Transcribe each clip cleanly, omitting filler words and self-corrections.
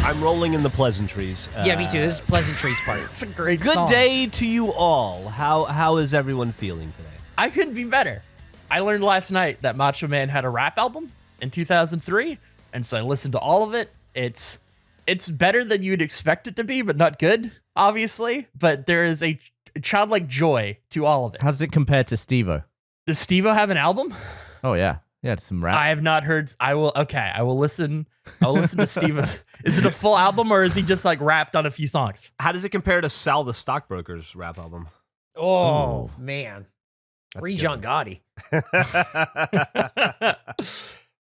I'm rolling in the pleasantries. Yeah, me too. This is Pleasantries part. It's a great Good song. day to you all. How is everyone feeling today? I couldn't be better. I learned last night that Macho Man had a rap album in 2003, and so I listened to all of it. It's better than you'd expect it to be, but not good, obviously. But there is a childlike joy to all of it. How does it compare to Steve-O? Does Steve-O have an album? Oh, yeah. Yeah, it's some rap. I have not heard. I will listen. I'll listen to Steve-O. Is it a full album, or is he just like rapped on a few songs? How does it compare to Sal the Stockbroker's rap album? Oh, man. Free good. John Gotti.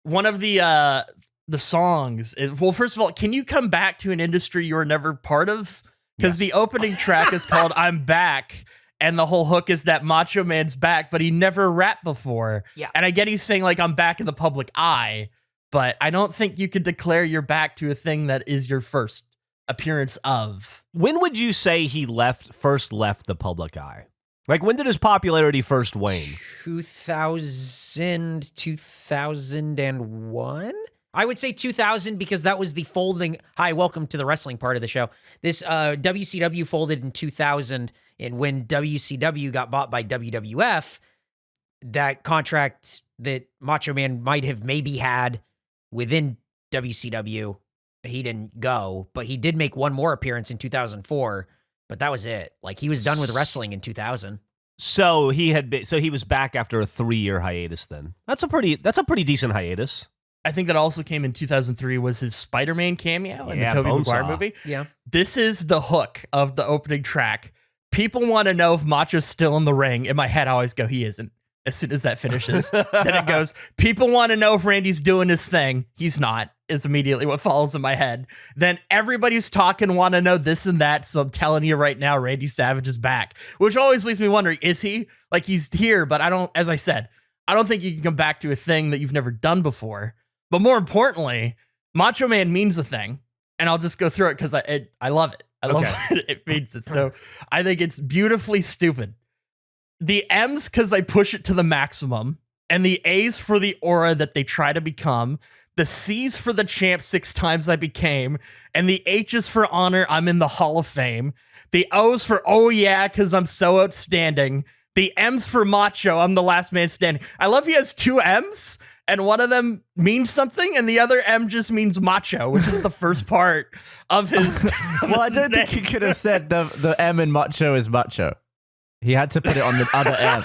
One of the songs. Well, first of all, can you come back to an industry you were never part of? Because the opening track is called "I'm Back," and the whole hook is that Macho Man's back, but he never rapped before. Yeah. And I get he's saying like I'm back in the public eye, but I don't think you could declare you're back to a thing that is your first appearance of. When would you say he first left the public eye? Like, when did his popularity first wane? 2001? I would say 2000 because that was the folding. Hi, welcome to the wrestling part of the show. This WCW folded in 2000, and when WCW got bought by WWF, that contract that Macho Man might have maybe had within WCW, he didn't go, but he did make one more appearance in 2004. But that was it. Like, he was done with wrestling in 2000. So he was back after a 3-year hiatus. Then that's a pretty decent hiatus. I think that also came in 2003 was his Spider-Man cameo in the Tobey Bonesaw. Maguire movie. Yeah. This is the hook of the opening track. People want to know if Macho's still in the ring. In my head, I always go, he isn't. As soon as that finishes, then it goes, people want to know if Randy's doing his thing. He's not, is immediately what follows in my head. Then everybody's talking, want to know this and that. So I'm telling you right now, Randy Savage is back, which always leaves me wondering, is he? Like, he's here, but as I said, I don't think you can come back to a thing that you've never done before. But more importantly, Macho Man means a thing. And I'll just go through it because I love it. I love it means it. So I think it's beautifully stupid. The M's because I push it to the maximum, and the A's for the aura that they try to become, the C's for the champ 6 times I became, and the H's for honor, I'm in the Hall of Fame, the O's for oh yeah, because I'm so outstanding, the M's for macho, I'm the last man standing. I love he has 2 M's, and one of them means something, and the other M just means macho, which is the first part of his. Well, I don't think he could have said the M in macho is macho. He had to put it on the other M.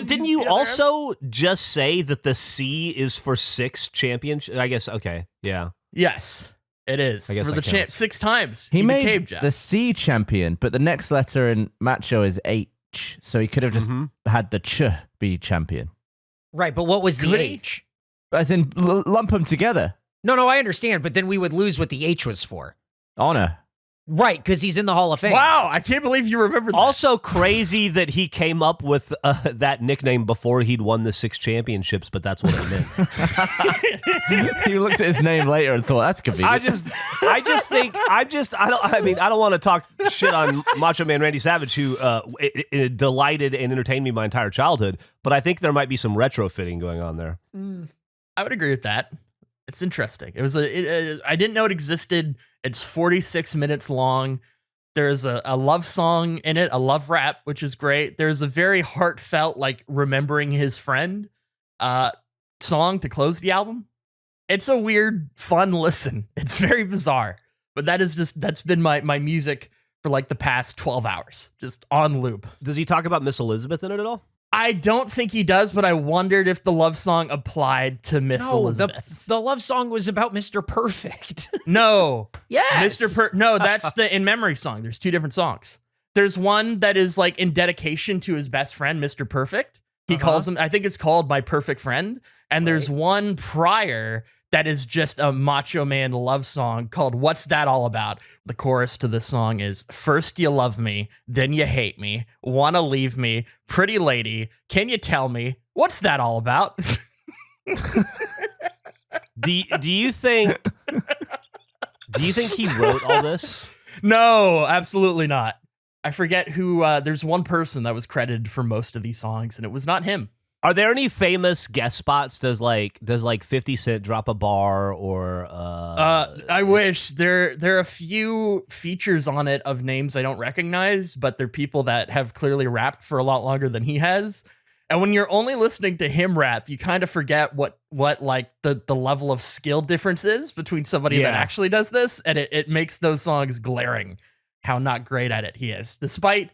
Didn't you also just say that the C is for 6 championships? I guess, okay, yeah. Yes, it is. I guess for the that champ counts. 6 times. He became made Geoff. the C champion, but the next letter in macho is H, so he could have just had the ch be champion. Right, but what was the Could he? H? As in, lump them together. No, I understand, but then we would lose what the H was for. Honor. Right, because he's in the Hall of Fame. Wow, I can't believe you remember that. Also crazy that he came up with that nickname before he'd won the 6 championships, but that's what it meant. He looked at his name later and thought, that's convenient. I don't want to talk shit on Macho Man Randy Savage, who it delighted and entertained me my entire childhood, but I think there might be some retrofitting going on there. I would agree with that. It's interesting. It was I didn't know it existed. It's 46 minutes long. There's a love song in it, a love rap, which is great. There's a very heartfelt, like, remembering his friend song to close the album. It's a weird, fun listen. It's very bizarre. But that's been my music for like the past 12 hours, just on loop. Does he talk about Miss Elizabeth in it at all? I don't think he does, but I wondered if the love song applied to Miss Elizabeth. The love song was about Mr. Perfect. No. Yes. No, that's the In Memory song. There's 2 different songs. There's one that is like in dedication to his best friend, Mr. Perfect. He calls him, I think it's called My Perfect Friend. And there's one prior that is just a Macho Man love song called What's That All About? The chorus to this song is, first you love me, then you hate me, wanna leave me, pretty lady, can you tell me, what's that all about? Do you think he wrote all this? No, absolutely not. I forget who, there's one person that was credited for most of these songs, and it was not him. Are there any famous guest spots? Does like 50 Cent drop a bar or I wish there are a few features on it of names I don't recognize, but they're people that have clearly rapped for a lot longer than he has. And when you're only listening to him rap, you kind of forget what like the level of skill difference is between somebody that actually does this, and it makes those songs glaring how not great at it he is, despite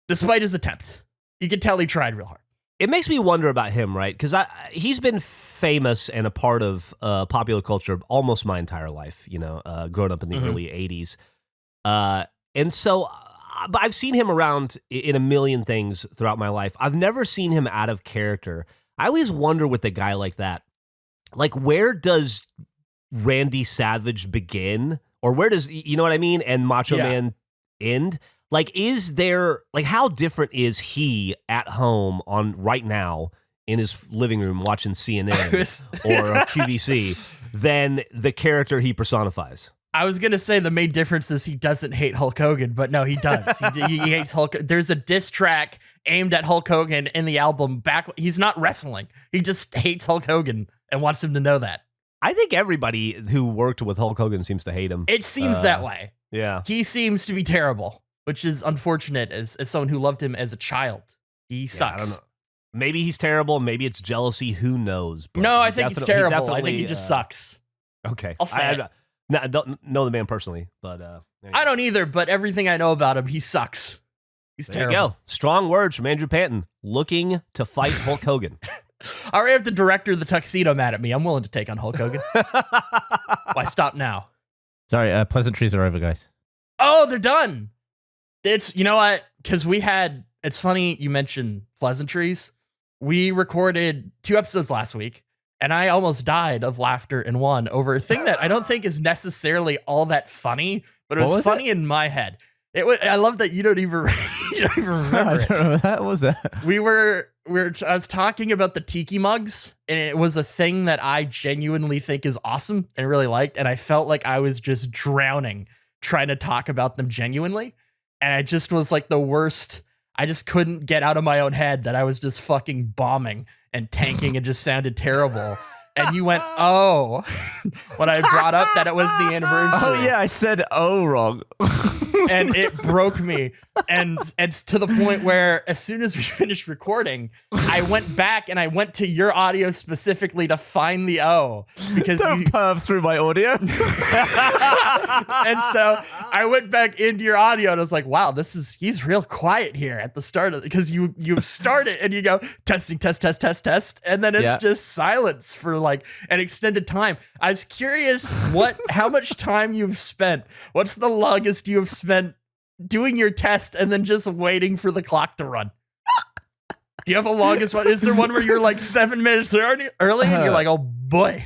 his attempt. You can tell he tried real hard. It makes me wonder about him, right? Because he's been famous and a part of popular culture almost my entire life, growing up in the early 80s. And so but I've seen him around in a million things throughout my life. I've never seen him out of character. I always wonder with a guy like that, like, where does Randy Savage begin? Or where does, you know what I mean? And Macho Man end? Like, is there, like, how different is he at home right now in his living room watching CNN or QVC than the character he personifies? I was going to say the main difference is he doesn't hate Hulk Hogan, but no, he does. He hates Hulk. There's a diss track aimed at Hulk Hogan in the album back. He's not wrestling. He just hates Hulk Hogan and wants him to know that. I think everybody who worked with Hulk Hogan seems to hate him. It seems that way. Yeah. He seems to be terrible, which is unfortunate as someone who loved him as a child. He sucks. I don't know. Maybe he's terrible. Maybe it's jealousy. Who knows? But no, I think he's terrible. I think he just sucks. Okay. I'll say it. I don't know the man personally, but I don't either, but everything I know about him, he sucks. He's terrible. There you go. Strong words from Andrew Panton, looking to fight Hulk Hogan. All right, if the director of the Tuxedo mad at me, I'm willing to take on Hulk Hogan. Why stop now? Sorry, pleasantries are over, guys. Oh, they're done. It's, you know what? Because it's funny you mentioned pleasantries. We recorded 2 episodes last week, and I almost died of laughter in one over a thing that I don't think is necessarily all that funny, but it was funny in my head. I love that you don't even remember I don't know what that was. I was talking about the tiki mugs, and it was a thing that I genuinely think is awesome and really liked, and I felt like I was just drowning trying to talk about them genuinely, and I just was like the worst. I just couldn't get out of my own head that I was just fucking bombing and tanking and just sounded terrible. And you went, oh, when I brought up that it was the anniversary. Oh, yeah, I said, oh, wrong. And it broke me. And it's to the point where as soon as we finished recording, I went back and I went to your audio specifically to find the O. Because Don't perv through my audio. And so I went back into your audio and I was like, wow, he's real quiet here at the start of it. Because you start it and you go, testing, test, test, test, test. And then it's just silence for like an extended time. I was curious how much time you've spent. What's the longest you have spent doing your test and then just waiting for the clock to run? Do you have a longest one? Is there one where you're like 7 minutes early and you're like, oh boy?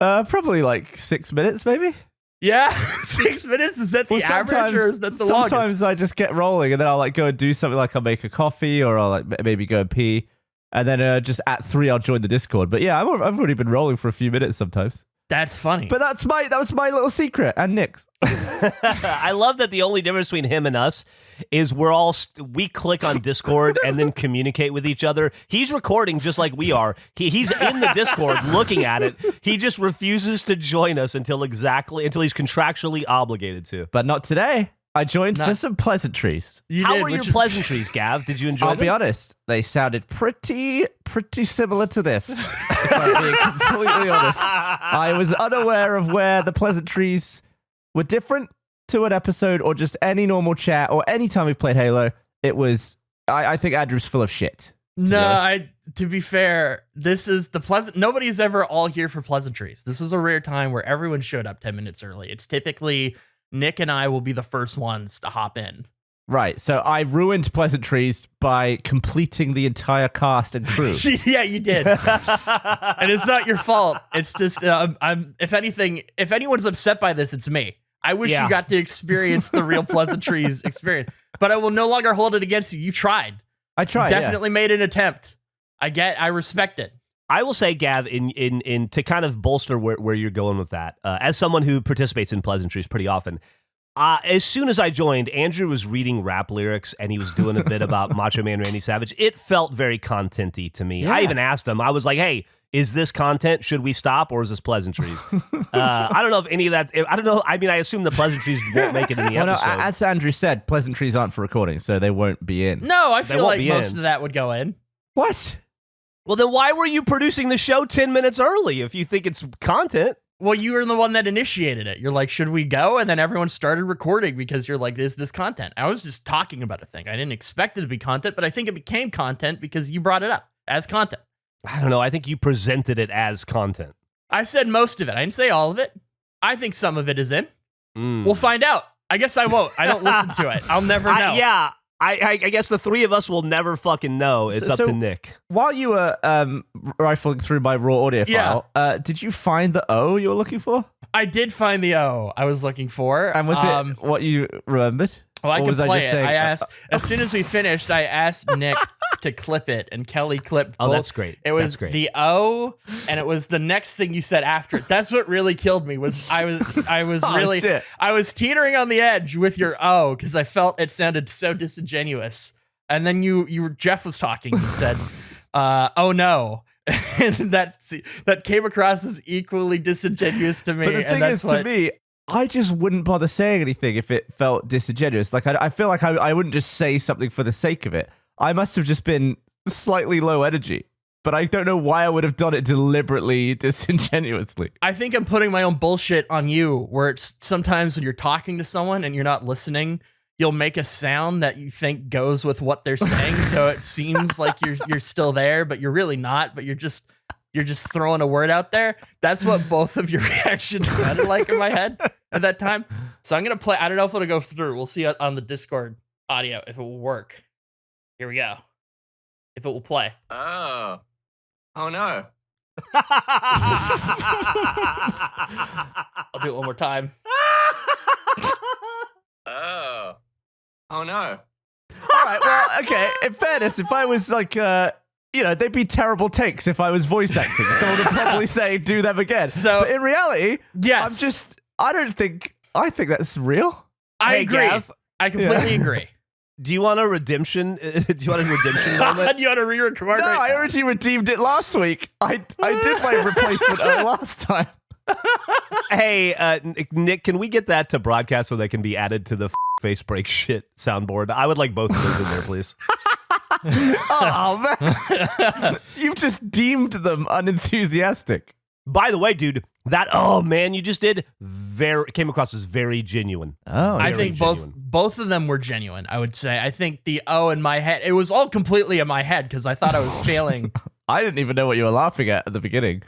Probably like 6 minutes, maybe. Yeah, 6 minutes? Is that the average or is that the longest? Sometimes I just get rolling and then I'll like go and do something, like I'll make a coffee or I'll like maybe go and pee. And then just at 3, I'll join the Discord. But yeah, I've already been rolling for a few minutes sometimes. That's funny. But that was my little secret, and Nick's. I love that the only difference between him and us is we click on Discord and then communicate with each other. He's recording just like we are. He's in the Discord looking at it. He just refuses to join us until he's contractually obligated to. But not today. I joined for some pleasantries. How were your pleasantries, Gav? Did you enjoy them? I'll be honest. They sounded pretty similar to this. If I'm being completely honest. I was unaware of where the pleasantries were different to an episode or just any normal chat or any time we've played Halo. It was, I think Andrew's full of shit. To be fair, this is nobody's ever all here for pleasantries. This is a rare time where everyone showed up 10 minutes early. It's typically Nick and I will be the first ones to hop in. Right, so I ruined pleasantries by completing the entire cast and crew. Yeah, you did. And it's not your fault. It's just, if anyone's upset by this, it's me. I wish you got to experience the real pleasantries experience, but I will no longer hold it against you. You tried. I tried. Definitely made an attempt. I respect it. I will say, Gav, in to kind of bolster where you're going with that, as someone who participates in pleasantries pretty often, As soon as I joined, Andrew was reading rap lyrics and he was doing a bit about Macho Man Randy Savage. It felt very content-y to me. Yeah. I even asked him, I was like, hey, is this content? Should we stop or is this pleasantries? I don't know if any of that, I don't know. I mean, I assume the pleasantries won't make it in the Well, no, episode. as Andrew said, pleasantries aren't for recording, so they won't be in. No, I They feel won't like be most in. of that would go in. What? Well, then why were you producing the show 10 minutes early if you think it's content? Well, you were the one that initiated it. You're like, should we go? And then everyone started recording because you're like, is this content? I was just talking about a thing. I didn't expect it to be content, but I think it became content because you brought it up as content. I don't know. I think you presented it as content. I said most of it. I didn't say all of it. I think some of it is in. We'll find out. I guess I won't. I don't listen to it. I'll never know. I guess the three of us will never fucking know. It's up to Nick. While you were rifling through my raw audio file, did you find the O you were looking for? I did find the O I was looking for. And was it what you remembered? Well, I Or can was play just it. saying- I asked, as soon as we finished, I asked Nick to clip it, and Kelly clipped Oh, both. that's great. It was That's great. the O, and it was the next thing you said after it. That's what really killed me. I was Oh, really, shit. I was teetering on the edge with your O because I felt it sounded so disingenuous. And then Geoff was talking. You said, "Oh no." And that came across as equally disingenuous to me. But the and thing that's is, to me, I just wouldn't bother saying anything if it felt disingenuous. Like, I feel like I wouldn't just say something for the sake of it. I must have just been slightly low energy. But I don't know why I would have done it deliberately disingenuously. I think I'm putting my own bullshit on you, where it's sometimes when you're talking to someone and you're not listening, you'll make a sound that you think goes with what they're saying. So it seems like you're still there, but you're really not, but you're just throwing a word out there. That's what both of your reactions sounded like in my head at that time. So I'm going to play. I don't know if it'll go through. We'll see on the Discord audio if it will work. Here we go. If it will play. Oh no. I'll do it one more time. Oh no. All right, well, okay. In fairness, if I was like, they'd be terrible takes if I was voice acting. Someone would probably say, do them again. So- but in reality, Yes. I think that's real. I Hey, agree. Gav. I completely agree. Do you want a redemption? Do you want a redemption moment? You want to re-record No, right I now? already redeemed it last week. I did my replacement last time. Hey, Nick, can we get that to broadcast so that can be added to the face break shit soundboard? I would like both of those in there, please. Oh, man. You've just deemed them unenthusiastic. By the way, dude, that you just did came across as very genuine. Oh, I Very think genuine. both of them were genuine, I would say. I think the O in my head, it was all completely in my head because I thought I was failing. I didn't even know what you were laughing at the beginning.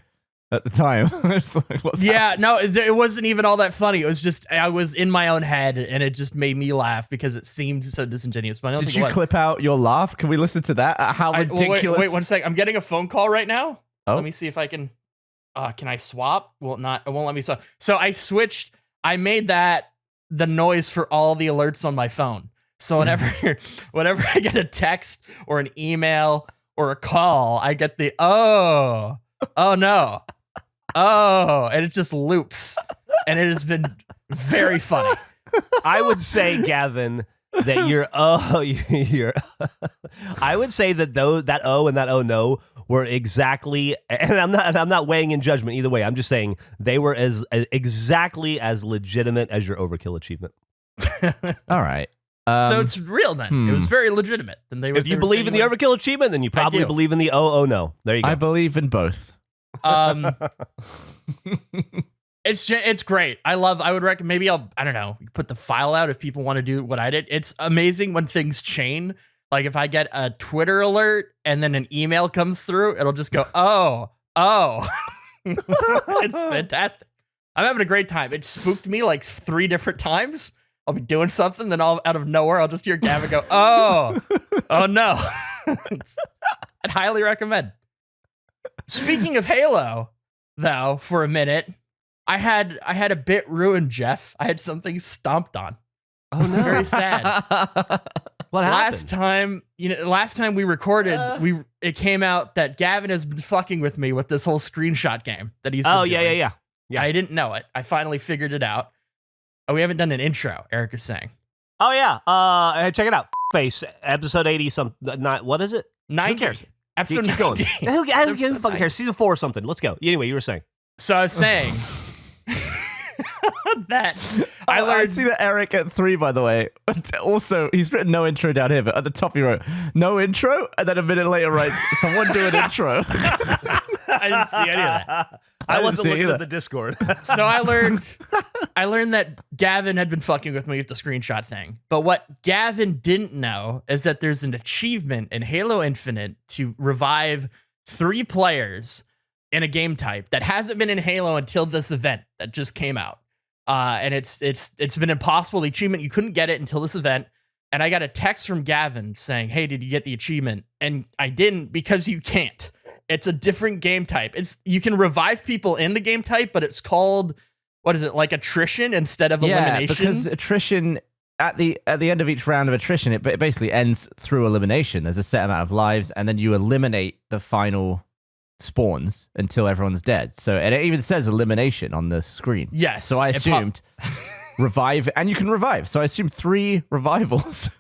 At the time. It's like, what's Yeah, no, it wasn't even all that funny. It was just, I was in my own head and it just made me laugh because it seemed so disingenuous. But I don't Did think you it was. clip out your laugh? Can we listen to that? How Well, ridiculous. wait 1 sec. I'm getting a phone call right now. Oh. Let me see if I can I swap? It won't let me swap. So I switched. I made that the noise for all the alerts on my phone. So whenever I get a text or an email or a call, I get the oh no. Oh, and it just loops. And it has been very funny. I would say, Gavin, that I would say that that O and that oh no were exactly, and I'm not weighing in judgment either way. I'm just saying they were as exactly as legitimate as your overkill achievement. All right. So it's real then. It was very legitimate. And If you believe in the overkill achievement, then you probably do. believe in the oh no. There you go. I believe in both. It's great. I would recommend, maybe I don't know, put the file out if people want to do what I did. It's amazing when things chain. Like if I get a Twitter alert and then an email comes through, it'll just go, oh. It's fantastic. I'm having a great time. It spooked me like 3 different times. I'll be doing something, then out of nowhere, I'll just hear Gavin go, oh no. I'd highly recommend. Speaking of Halo, though, for a minute, I had a bit ruined, Geoff. I had something stomped on. oh no. Very sad. What Last happened? time we recorded, it came out that Gavin has been fucking with me with this whole screenshot game that he's been Oh doing. yeah. Yeah. I didn't know it. I finally figured it out. Oh, we haven't done an intro, Eric is saying. Oh, yeah. Check it out. Face, episode 80, what is it? 90. Who cares? Episode Keep going. 90. Who fucking cares? Season 4 or something. Let's go. Anyway, you were saying. So I was saying that I I learned. see that Eric at 3, by the way. Also, he's written no intro down here, but at the top he wrote no intro, and then a minute later writes someone do an intro. I didn't see any of that. I didn't wasn't see looking either. at the Discord. So I learned that Gavin had been fucking with me with the screenshot thing. But what Gavin didn't know is that there's an achievement in Halo Infinite to revive 3 players in a game type that hasn't been in Halo until this event that just came out. And it's been impossible. The achievement, you couldn't get it until this event. And I got a text from Gavin saying, "Hey, did you get the achievement?" And I didn't, because you can't. It's a different game type. You can revive people in the game type, but it's called, what is it, like attrition instead of elimination? Because attrition at the end of each round of attrition, it basically ends through elimination. There's a set amount of lives, and then you eliminate the final spawns until everyone's dead. So, and it even says elimination on the screen. Yes. So I assumed revive, and you can revive. So I assumed 3 revivals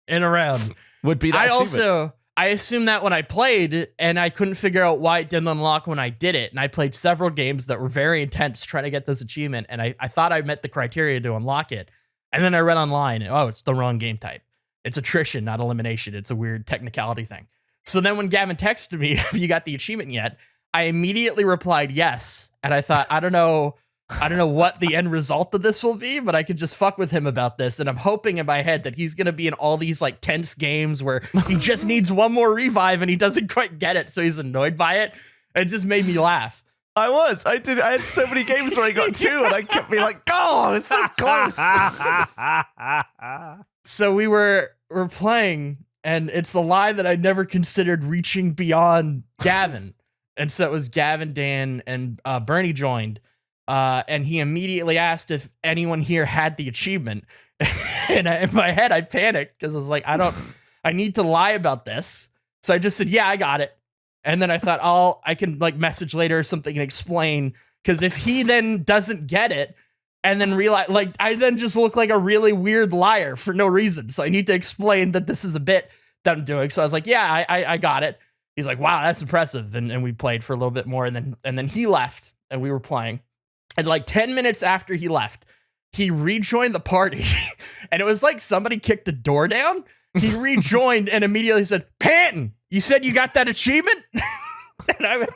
in a round. would be that achievement. I assumed that when I played, and I couldn't figure out why it didn't unlock when I did it. And I played several games that were very intense trying to get this achievement, and I thought I met the criteria to unlock it. And then I read online, oh, it's the wrong game type. It's attrition, not elimination. It's a weird technicality thing. So then when Gavin texted me, "Have you got the achievement yet?" I immediately replied yes. And I thought, I don't know what the end result of this will be, but I could just fuck with him about this. And I'm hoping in my head that he's going to be in all these like tense games where he just needs one more revive and he doesn't quite get it. So he's annoyed by it. It just made me laugh. I had so many games where I got 2, and I kept being like, "Oh, it's so close." So we're playing, and it's the lie that I never considered reaching beyond Gavin. And so it was Gavin, Dan, and Bernie joined. And he immediately asked if anyone here had the achievement. And in my head, I panicked because I was like, I need to lie about this. So I just said, "Yeah, I got it." And then I thought, I can like message later or something and explain. Because if he then doesn't get it and then realize, like, I then just look like a really weird liar for no reason. So I need to explain that this is a bit that I'm doing. So I was like, "Yeah, I got it." He's like, "Wow, that's impressive." And we played for a little bit more. And then he left and we were playing. And like 10 minutes after he left, he rejoined the party. And it was like somebody kicked the door down. He rejoined and immediately said, "Panton, you said you got that achievement?" And I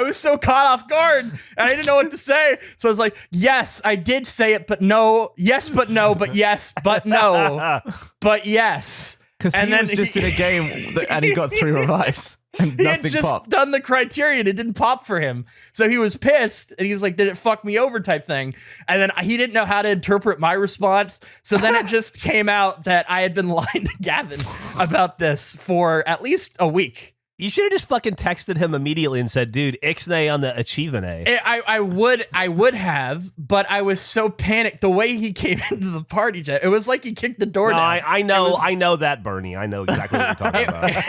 was so caught off guard, and I didn't know what to say. So I was like, "Yes, I did say it, but no. Yes, but no, but yes, but no, but yes." Because he was just in a game and he got 3 revives. And he had nothing just popped. done the criteria and it didn't pop for him. So he was pissed and he was like, "Did it fuck me over?" type thing. And then he didn't know how to interpret my response. So then it just came out that I had been lying to Gavin about this for at least a week. You should have just fucking texted him immediately and said, "Dude, ixnay on the achievement A." I would have, but I was so panicked the way he came into the party. It was like he kicked the door down. I know that, Bernie. I know exactly what you're talking about.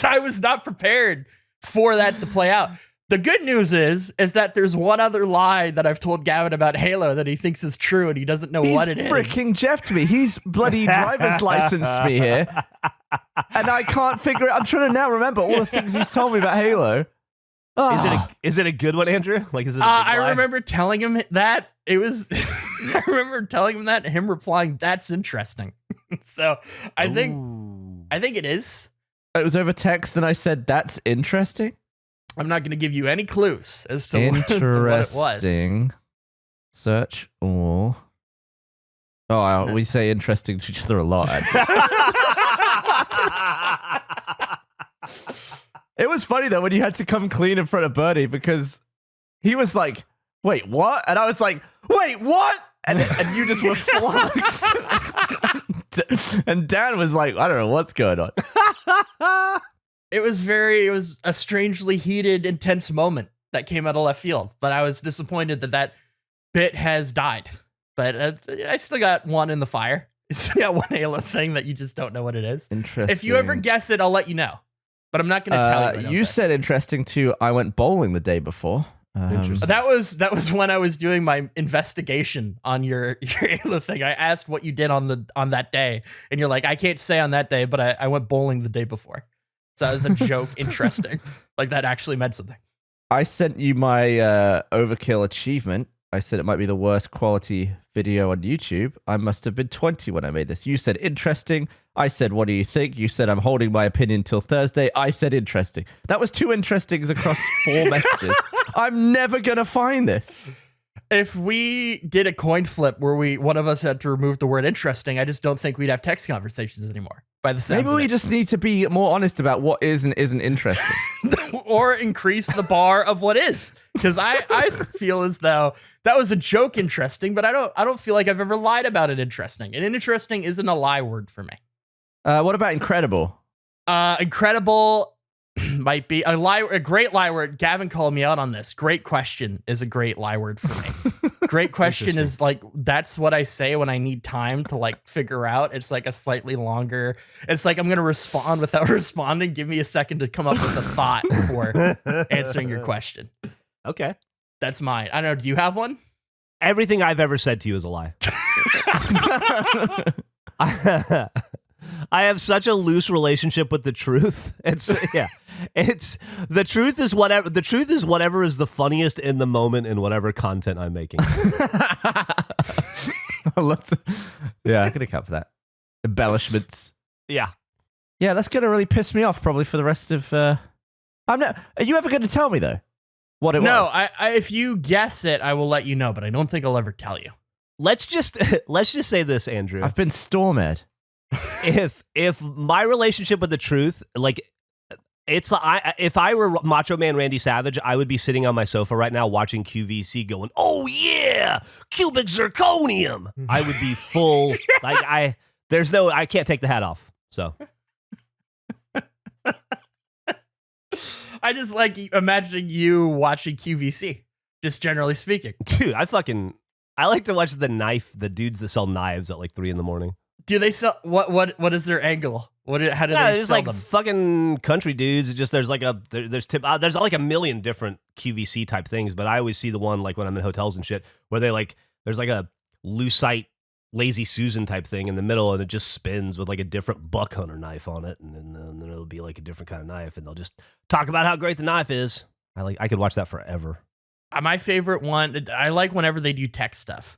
I was not prepared for that to play out. The good news is that there's one other lie that I've told Gavin about Halo that he thinks is true and he doesn't know what it is. He's freaking Geoff'd me. He's bloody driver's licensed me here. And I can't figure it. I'm trying to now remember all the things he's told me about Halo. Is it a good one, Andrew? Like, is it a good I lie? remember telling him that. It was I remember telling him that and him replying, "That's interesting." So I think it is. It was over text and I said, "That's interesting." I'm not going to give you any clues as to what it was. Interesting. Search all. Oh, we say interesting to each other a lot. It was funny though when you had to come clean in front of Bernie because he was like, "Wait, what?" And I was like, "Wait, what?" And you just were flummoxed. And Dan was like, "I don't know what's going on." It was a strangely heated, intense moment that came out of left field, but I was disappointed that bit has died. But I still got one in the fire. I still got one Halo thing that you just don't know what it is. Interesting. If you ever guess it, I'll let you know. But I'm not going to tell you. You said interesting too. I went bowling the day before. Interesting. That was when I was doing my investigation on your Halo thing. I asked what you did on that day, and you're like, I can't say on that day, but I went bowling the day before. So that was a joke. Interesting. Like that actually meant something. I sent you my overkill achievement. I said it might be the worst quality video on YouTube. I must have been 20 when I made this. You said interesting. I said, what do you think? You said, I'm holding my opinion till Thursday. I said interesting. That was 2 interestings across 4 messages. I'm never going to find this. If we did a coin flip where one of us had to remove the word interesting, I just don't think we'd have text conversations anymore. By the sounds Maybe we just need to be more honest about what is and isn't interesting. Or increase the bar of what is. Because I feel as though that was a joke interesting, but I don't feel like I've ever lied about it interesting. And interesting isn't a lie word for me. What about incredible? Incredible might be a great lie word. Gavin called me out on this. Great question is a great lie word for me. Great question is like, that's what I say when I need time to like figure out. It's like a slightly longer. It's like I'm going to respond without responding. Give me a second to come up with a thought before answering your question. Okay. That's mine. I don't know. Do you have one? Everything I've ever said to you is a lie. I have such a loose relationship with the truth. It's the truth is whatever is the funniest in the moment in whatever content I'm making. Yeah, I could account for that. Embellishments. Yeah. Yeah, that's going to really piss me off probably for the rest of... Are you ever going to tell me, though, what it was? No, if you guess it, I will let you know, but I don't think I'll ever tell you. Let's just say this, Andrew. I've been stormed. If my relationship with the truth, like, it's if I were Macho Man Randy Savage, I would be sitting on my sofa right now watching QVC going, oh yeah, cubic zirconium. I would be full. Like I can't take the hat off. So I just like imagining you watching QVC, just generally speaking. Dude, I like to watch the dudes that sell knives at like 3 a.m. Do they sell what is their angle? How do they it's sell like them? fucking country dudes. It's just there's like a million different QVC type things, but I always see the one like when I'm in hotels and shit where there's like a lucite Lazy Susan type thing in the middle, and it just spins with like a different buck hunter knife on it, and then it'll be like a different kind of knife, and they'll just talk about how great the knife is. I could watch that forever. My favorite one, I like whenever they do tech stuff.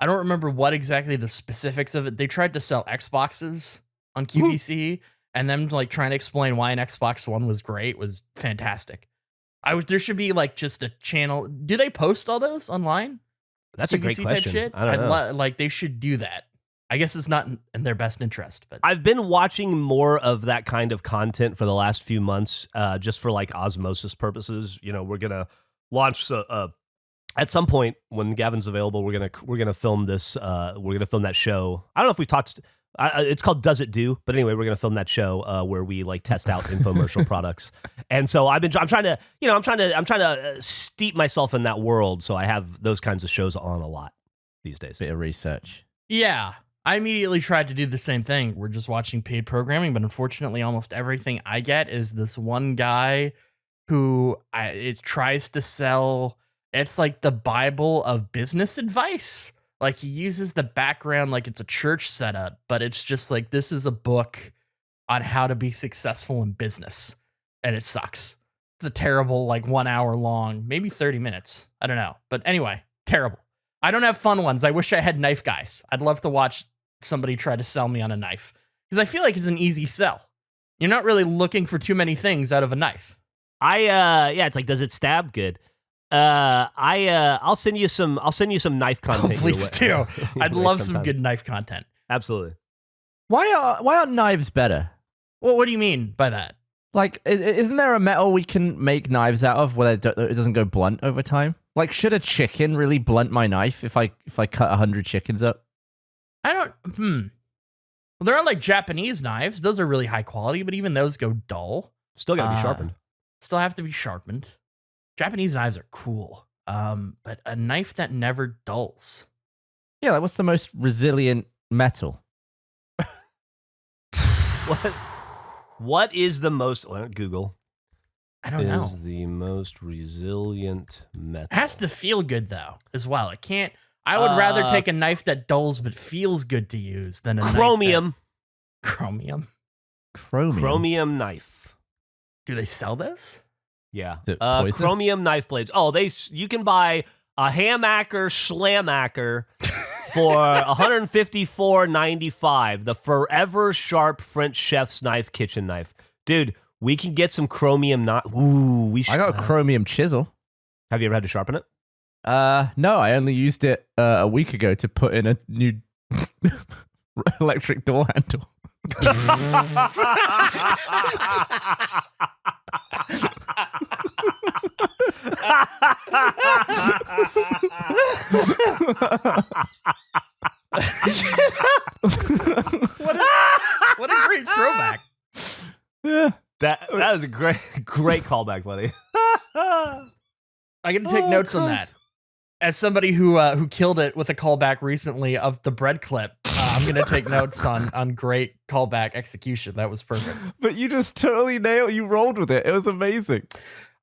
I don't remember what exactly the specifics of it. They tried to sell Xboxes on QVC, and them like trying to explain why an Xbox One was great was fantastic. There should be like just a channel. Do they post all those online? That's a great QVC question. Type shit? I don't know. Like they should do that. I guess it's not in their best interest, but I've been watching more of that kind of content for the last few months, just for like osmosis purposes. You know, we're gonna launch at some point when Gavin's available. We're gonna film this. We're gonna film that show. I don't know if we've talked. It's called Does It Do? But anyway, we're gonna film that show where we like test out infomercial products. And so I'm trying to steep myself in that world. So I have those kinds of shows on a lot these days. Bit of research. yeah. I immediately tried to do the same thing. We're just watching paid programming, but unfortunately, almost everything I get is this one guy who it tries to sell. It's like the Bible of business advice. Like he uses the background like it's a church setup, but it's just like this is a book on how to be successful in business, and it sucks. It's a terrible, like 1 hour long, maybe 30 minutes. I don't know, but anyway, terrible. I don't have fun ones. I wish I had knife guys. I'd love to watch somebody try to sell me on a knife because I feel like it's an easy sell. You're not really looking for too many things out of a knife. It's like, does it stab good? I'll send you some knife content. Please do. I'd love some good knife content. Absolutely. Why aren't knives better? Well, what do you mean by that? Like, isn't there a metal we can make knives out of where it doesn't go blunt over time? Like, should a chicken really blunt my knife if I cut 100 chickens up? I don't. Well, there are like Japanese knives. Those are really high quality, but even those go dull. Still gotta be sharpened. Still have to be sharpened. Japanese knives are cool. But a knife that never dulls. Yeah, like what's the most resilient metal? What is the most Google? I don't know. Is the most resilient metal. It has to feel good though, as well. It can't. I would rather take a knife that dulls but feels good to use than a chromium. Chromium. Chromium knife. Do they sell this? Yeah. Is it poisonous? Chromium knife blades. Oh, you can buy a hamacker schlamacker for $154.95. The forever sharp French chef's knife, kitchen knife. Dude, we can get some chromium knife. Ooh, we should. I got a chromium chisel. Have you ever had to sharpen it? No, I only used it a week ago to put in a new electric door handle. What a great throwback. Yeah. That was a great callback, buddy. I get to take notes on that. As somebody who killed it with a callback recently of the bread clip, I'm going to take notes on great callback execution. That was perfect. But you just totally nailed. You rolled with it. It was amazing.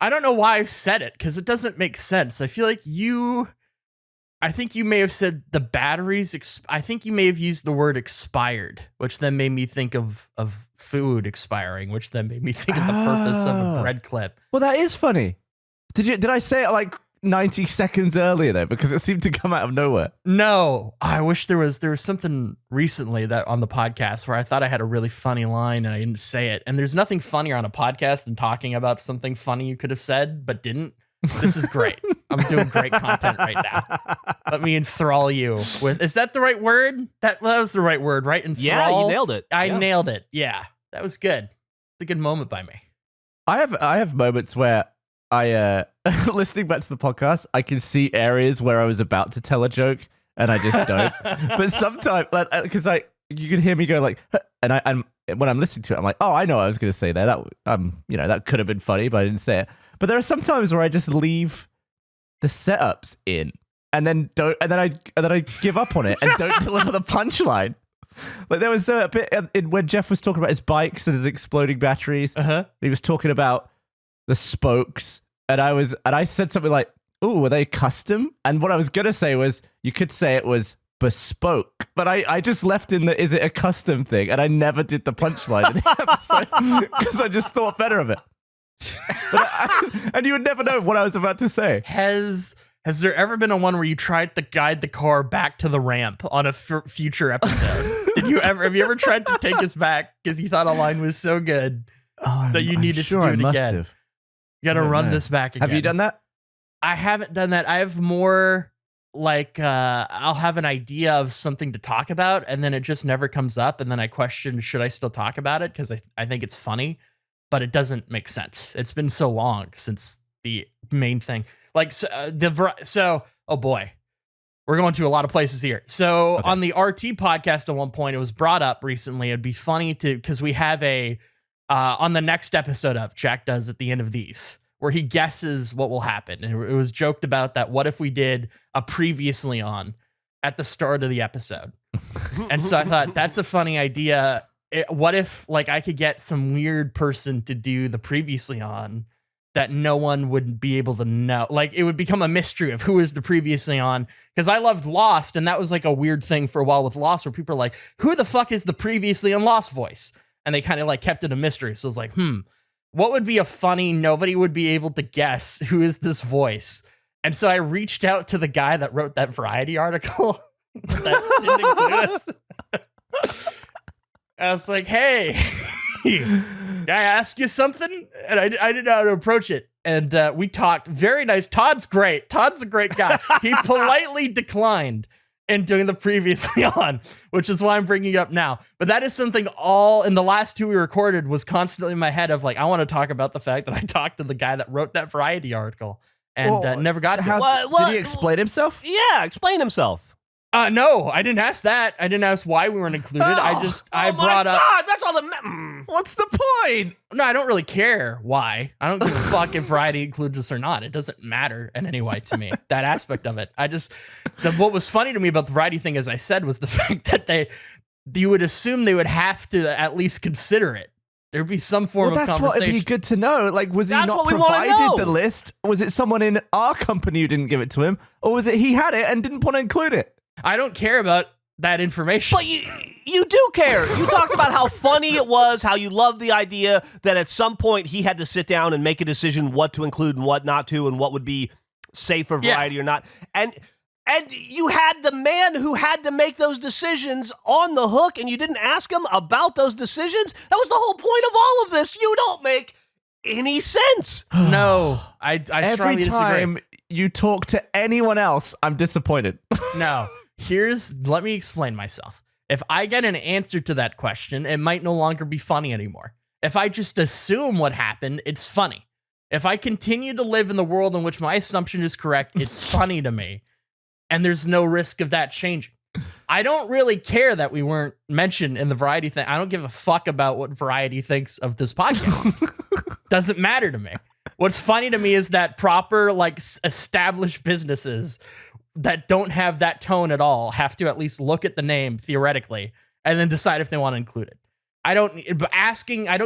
I don't know why I've said it because it doesn't make sense. I feel like I think you may have said the batteries. I think you may have used the word expired, which then made me think of food expiring, which then made me think of the purpose of a bread clip. Well, that is funny. Did I say it like 90 seconds earlier though? Because it seemed to come out of nowhere. No, I wish there was something recently that on the podcast where I thought I had a really funny line and I didn't say it. And there's nothing funnier on a podcast than talking about something funny you could have said but didn't. This is great. I'm doing great content right now. Let me enthrall you with. Is that the right word? That was the right word, right? Enthrall. Yeah, you nailed it. I nailed it. Yeah, that was good. It's a good moment by me. I have moments where I listening back to the podcast, I can see areas where I was about to tell a joke and I just don't. But sometimes, because you can hear me go like, and I'm when I'm listening to it, I'm like, oh, I know what I was going to say there. That that could have been funny, but I didn't say it. But there are some times where I just leave the setups in and then I give up on it and don't deliver the punchline. Like there was a bit when Geoff was talking about his bikes and his exploding batteries. He was talking about the spokes, and I said something like, "Oh, were they custom?" And what I was gonna say was, you could say it was bespoke, but I just left in the "is it a custom" thing, and I never did the punchline in the episode because I just thought better of it. And you would never know what I was about to say. Has there ever been a one where you tried to guide the car back to the ramp on a future episode? Have you ever tried to take us back because you thought a line was so good that you needed to do it again? You got to run this back again. Have you done that? I haven't done that. I have more like I'll have an idea of something to talk about and then it just never comes up. And then I question, should I still talk about it? Because I think it's funny, but it doesn't make sense. It's been so long since the main thing. Like, oh boy, we're going to a lot of places here. So on the RT podcast at one point, it was brought up recently. It'd be funny because we have on the next episode of Jack does at the end of these, where he guesses what will happen. And it was joked about that. What if we did a previously on at the start of the episode? And so I thought that's a funny idea. What if like I could get some weird person to do the previously on that no one would be able to know? Like it would become a mystery of who is the previously on. Because I loved Lost, and that was like a weird thing for a while with Lost, where people are like, who the fuck is the previously on Lost voice? And they kind of like kept it a mystery. So it's like, what would be a funny, nobody would be able to guess who is this voice? And so I reached out to the guy that wrote that Variety article that didn't include us. I was like, hey, can I ask you something? And I didn't know how to approach it. And we talked. Very nice. Todd's great. Todd's a great guy. He politely declined in doing the previously on, which is why I'm bringing it up now. But that is something all in the last two we recorded was constantly in my head of like, I want to talk about the fact that I talked to the guy that wrote that Variety article and never got to it. Did he explain himself? Yeah, explain himself. No, I didn't ask that. I didn't ask why we weren't included. I brought up. God, that's all the. What's the point? No, I don't really care why. I don't give a fuck if Variety includes us or not. It doesn't matter in any way to me, that aspect of it. What was funny to me about the Variety thing, as I said, was the fact that you would assume they would have to at least consider it. There'd be some form of That's what conversation. it'd be good to know. Like, was he That's not what we wanna provided know. the list? Was it someone in our company who didn't give it to him? Or was it he had it and didn't want to include it? I don't care about that information. But you do care. You talked about how funny it was, how you loved the idea that at some point he had to sit down and make a decision what to include and what not to, and what would be safe for variety or not. And you had the man who had to make those decisions on the hook, and you didn't ask him about those decisions? That was the whole point of all of this. You don't make any sense. No, I Every strongly time disagree. you talk to anyone else, I'm disappointed. No, let me explain myself. If I get an answer to that question, it might no longer be funny anymore. If I just assume what happened, it's funny. If I continue to live in the world in which my assumption is correct, it's funny to me. And there's no risk of that changing. I don't really care that we weren't mentioned in the Variety thing. I don't give a fuck about what Variety thinks of this podcast. Doesn't matter to me. What's funny to me is that proper, like, established businesses that don't have that tone at all have to at least look at the name theoretically and then decide if they want to include it. I don't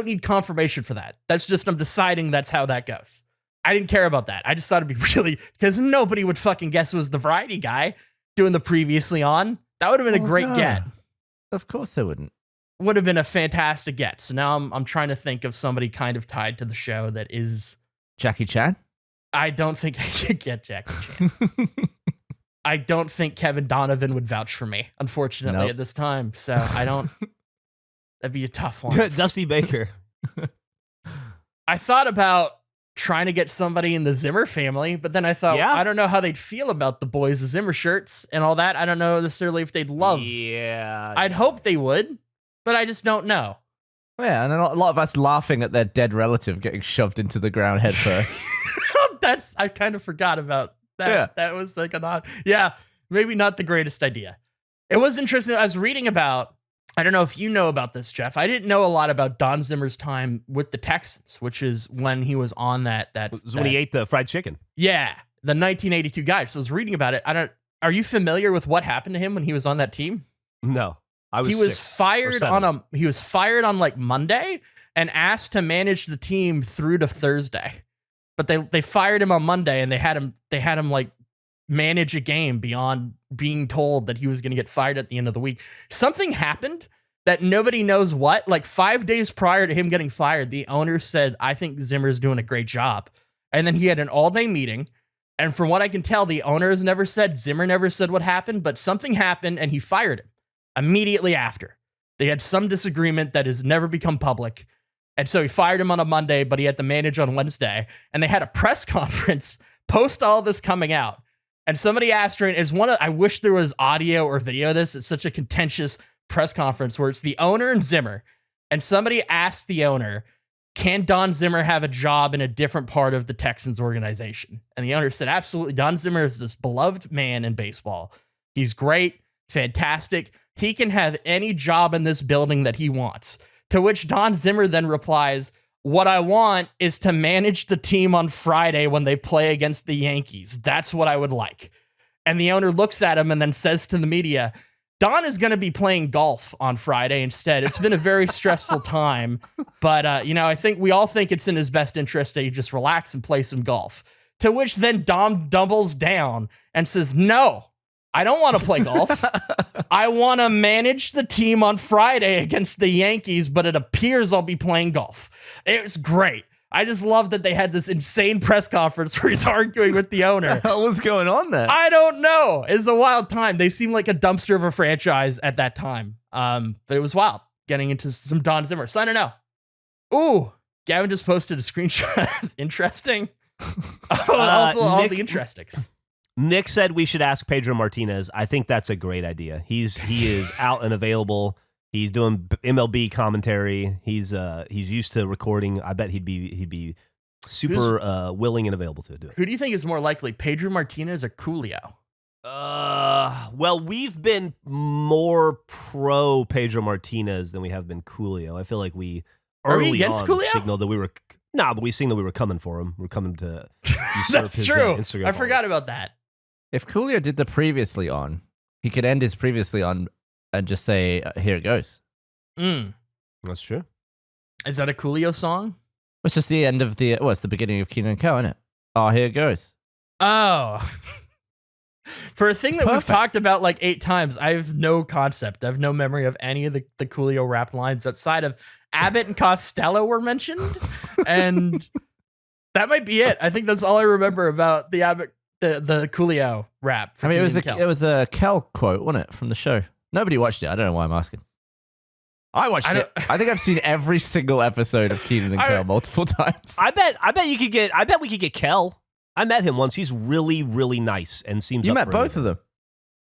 need confirmation for that. That's just, I'm deciding that's how that goes. I didn't care about that. I just thought it'd be really, because nobody would fucking guess it was the Variety guy doing the previously on. That would have been a great get. Of course they wouldn't. Would have been a fantastic get. So now I'm trying to think of somebody kind of tied to the show that is. Jackie Chan? I don't think I could get Jackie Chan. I don't think Kevin Donovan would vouch for me, unfortunately, at this time. So I don't. That'd be a tough one. Dusty Baker. I thought about trying to get somebody in the Zimmer family, but then I thought, I don't know how they'd feel about the boys' Zimmer shirts and all that. I don't know necessarily if they'd love. Yeah. I'd hope they would, but I just don't know. Yeah, and a lot of us laughing at their dead relative getting shoved into the ground head first. I kind of forgot about that. Yeah. That was like an odd. Yeah, maybe not the greatest idea. It was interesting. I was reading about, I don't know if you know about this, Geoff. I didn't know a lot about Don Zimmer's time with the Texans, which is when he was on that. When he ate the fried chicken. Yeah, the 1982 guy. So I was reading about it. Are you familiar with what happened to him when he was on that team? No, he was fired on like Monday and asked to manage the team through to Thursday. But they fired him on Monday and they had him like manage a game beyond being told that he was going to get fired at the end of the week. Something happened that nobody knows what. Like 5 days prior to him getting fired, the owner said, I think Zimmer's doing a great job. And then he had an all-day meeting. And from what I can tell, the owner has never said, Zimmer never said what happened, but something happened and he fired him immediately after. They had some disagreement that has never become public. And so he fired him on a Monday, but he had to manage on Wednesday. And they had a press conference post all this coming out. And somebody asked her, and I wish there was audio or video of this. It's such a contentious press conference where it's the owner and Zimmer. And somebody asked the owner, can Don Zimmer have a job in a different part of the Texans organization? And the owner said, absolutely. Don Zimmer is this beloved man in baseball. He's great, fantastic. He can have any job in this building that he wants. To which Don Zimmer then replies, what I want is to manage the team on Friday when they play against the Yankees. That's what I would like. And the owner looks at him and then says to the media, Don is going to be playing golf on Friday instead. It's been a very stressful time, but I think we all think it's in his best interest that he just relax and play some golf. To which then Don doubles down and says, no, I don't want to play golf. I want to manage the team on Friday against the Yankees, but it appears I'll be playing golf. It was great. I just love that they had this insane press conference where he's arguing with the owner. What the hell was going on there? I don't know. It's a wild time. They seem like a dumpster of a franchise at that time. But it was wild getting into some Don Zimmer. So I don't know. Ooh, Gavin just posted a screenshot. Interesting. Also, all the interestings. Nick said we should ask Pedro Martinez. I think that's a great idea. He is out and available. He's doing MLB commentary. He's used to recording. I bet he'd be super willing and available to do it. Who do you think is more likely, Pedro Martinez or Coolio? Well, we've been more pro Pedro Martinez than we have been Coolio. I feel like we early on signaled that we were but we signaled we were coming for him. We're coming to usurp That's his true. Instagram. I forgot about that. If Coolio did the previously on, he could end his previously on and just say, here it goes. Mm. That's true. Is that a Coolio song? It's just the end of the. Well, it's the beginning of Keenan and Kel, isn't it? Oh, here it goes. Oh. For a thing that we've perfect. talked about like 8 times, I have no concept. I have no memory of any of the Coolio rap lines outside of Abbott and Costello were mentioned. And that might be it. I think that's all I remember about the Abbott, the Coolio rap. I mean, Keenan and Kel. it was a Kel quote, wasn't it, from the show? Nobody watched it. I don't know why I'm asking. I watched it. I think I've seen every single episode of Keenan and Kel multiple times. I bet we could get Kel. I met him once. He's really, really nice and seems. You up met for both anything. of them.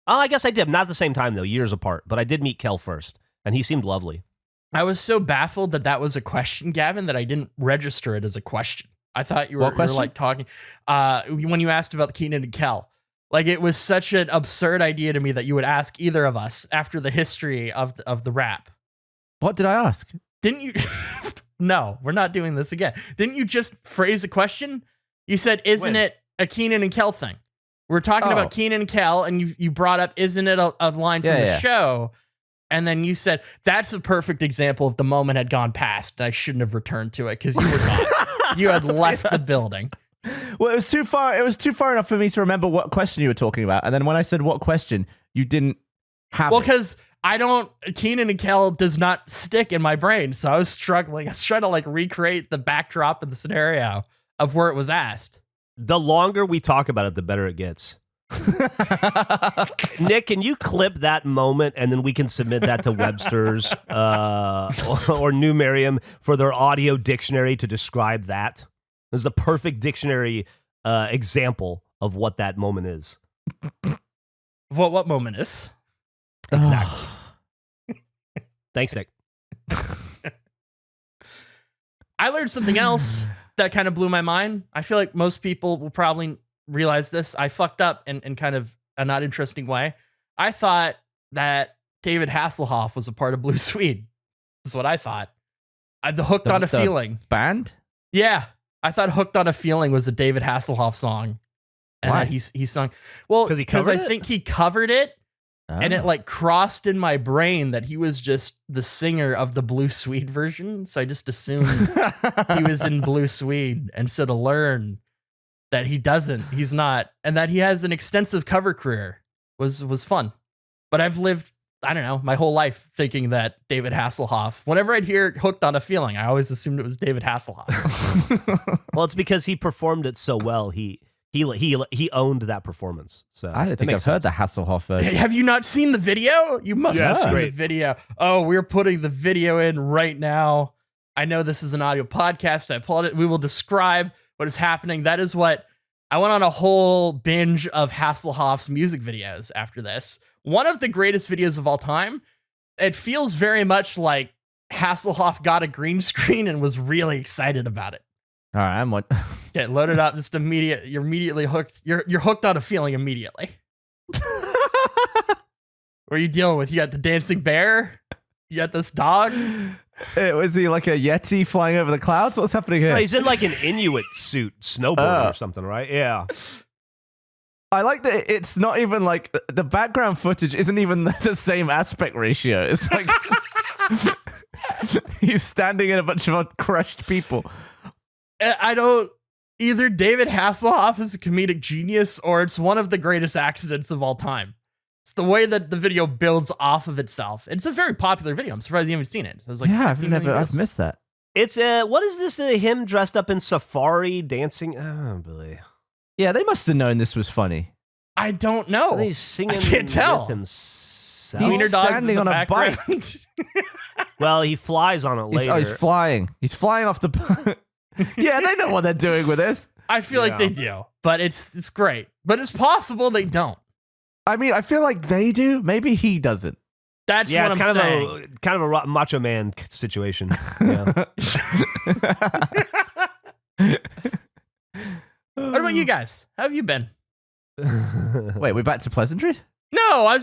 Oh, I guess I did. Not at the same time though, years apart. But I did meet Kel first, and he seemed lovely. I was so baffled that was a question, Gavin, that I didn't register it as a question. I thought you were like talking when you asked about Keenan and Kel. Like, it was such an absurd idea to me that you would ask either of us after the history of the rap. What did I ask? Didn't you? No, we're not doing this again. Didn't you just phrase a question? You said, "Isn't it a Keenan and Kel thing?" We're talking about Keenan and Kel, and you brought up, "Isn't it a line from the show?" And then you said, "That's a perfect example of the moment had gone past, and I shouldn't have returned to it because you were gone. You had left the building." Well, it was too far. It was too far enough for me to remember what question you were talking about. And then when I said what question, you didn't have. Well, it. because Keenan and Kel does not stick in my brain, so I was struggling. I was trying to like recreate the backdrop and the scenario of where it was asked. The longer we talk about it, the better it gets. Nick, can you clip that moment and then we can submit that to Webster's or New Merriam for their audio dictionary to describe that? This is the perfect dictionary example of what that moment is. What moment is? Exactly. Thanks, Nick. I learned something else that kind of blew my mind. I feel like most people will probably realize this. I fucked up in kind of a not interesting way. I thought that David Hasselhoff was a part of Blue Swede. That's what I thought. The Hooked on a Feeling band. Yeah, I thought Hooked on a Feeling was a David Hasselhoff song. And Why? He sung. Well, because I think he covered it. And it like crossed in my brain that he was just the singer of the Blue Swede version. So I just assumed he was in Blue Swede. And so to learn that he's not, and that he has an extensive cover career was fun. But I've lived, I don't know, my whole life thinking that David Hasselhoff, whenever I'd hear Hooked on a Feeling, I always assumed it was David Hasselhoff. Well, it's because he performed it so well. He owned that performance. So I don't think I've heard the Hasselhoff version. Have you not seen the video? You must have seen great. the video. Oh, we're putting the video in right now. I know this is an audio podcast. I pulled it. We will describe what is happening. That is what I went on a whole binge of Hasselhoff's music videos after this. One of the greatest videos of all time. It feels very much like Hasselhoff got a green screen and was really excited about it. All right, I'm what? Get loaded up. Just immediate. You're immediately hooked. You're hooked on a feeling immediately. What are you dealing with? You got the dancing bear. You got this dog. Was he like a Yeti flying over the clouds? What's happening here? No, he's in like an Inuit suit, snowboarding or something, right? Yeah. I like that it's not even like the background footage isn't even the same aspect ratio. It's like he's standing in a bunch of crushed people. I don't. Either David Hasselhoff is a comedic genius or it's one of the greatest accidents of all time. It's the way that the video builds off of itself. It's a very popular video. I'm surprised you haven't seen it. So it's like I've missed that. It's what is this? Him dressed up in safari dancing? Oh boy. Yeah, they must have known this was funny. I don't know. And he's singing. I can't tell. With himself. Wiener dog's standing in the on a background. Well, he flies on it later. He's flying. He's flying off the. Yeah, they know what they're doing with this. I feel like they do, but it's great. But it's possible they don't. I mean, I feel like they do. Maybe he doesn't. That's what it's I'm saying. kind of a Macho Man situation. Yeah. What about you guys? How have you been? Wait, we're back to pleasantries? No, I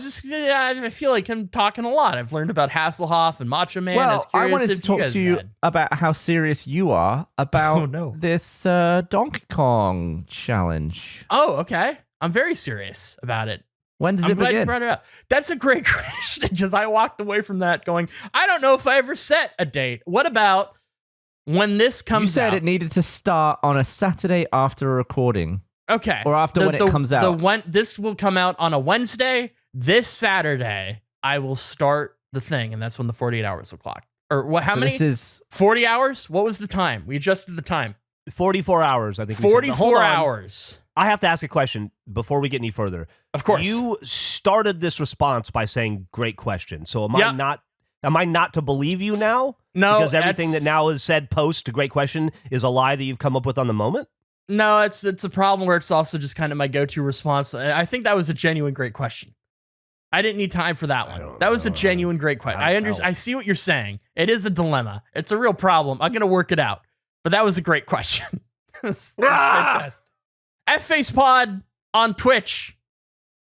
feel like I'm talking a lot. I've learned about Hasselhoff and Macho Man. Well, I wanted to if talk guys to you had. about how serious you are about Oh, no. this Donkey Kong challenge. Oh, okay. I'm very serious about it. When does I'm it glad you begin? brought it up. That's a great question because I walked away from that going, I don't know if I ever set a date. What about when this comes out. You said it needed to start on a Saturday after a recording. Okay. Or after when it comes out. This will come out on a Wednesday. This Saturday, I will start the thing, and that's when the 48 hours will clock. Or what? How many? This is 40 hours? What was the time? We adjusted the time. 44 hours, I think. 44 hours. I have to ask a question before we get any further. Of course. You started this response by saying "great question." So am I not to believe you now? No, because everything that now is said post to "great question" is a lie that you've come up with on the moment. No, it's a problem where it's also just kind of my go-to response. I think that was a genuine great question. I didn't need time for that one. That was a genuine great question. I see what you're saying. It is a dilemma. It's a real problem. I'm gonna work it out. But that was a great question. That's fantastic. KFace Pod on Twitch,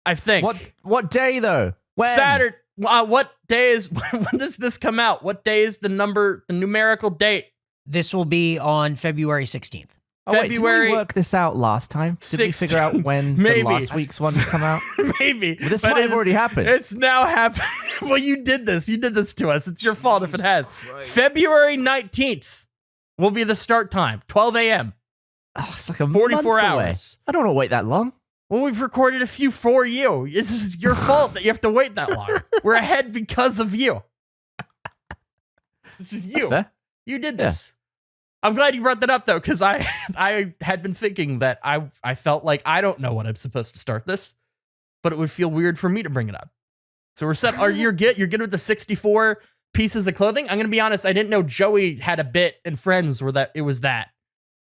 I think. What day though? When? Saturday. What day is? When does this come out? What day is the numerical date? This will be on February 16th. Oh, wait, did we work this out last time? Did we figure out when the last week's one would come out? Maybe. Well, this might have already happened. It's now happened. Well, you did this. You did this to us. It's your fault if it has. February 19th will be the start time, 12 a.m. Oh, it's like a 44 month hours. Away. I don't want to wait that long. Well, we've recorded a few for you. This is your fault that you have to wait that long. We're ahead because of you. This is you. You did this. I'm glad you brought that up, though, because I had been thinking that I felt like I don't know when I'm supposed to start this, but it would feel weird for me to bring it up. So we're set. You're good with the 64 pieces of clothing? I'm going to be honest. I didn't know Joey had a bit in Friends where that it was that.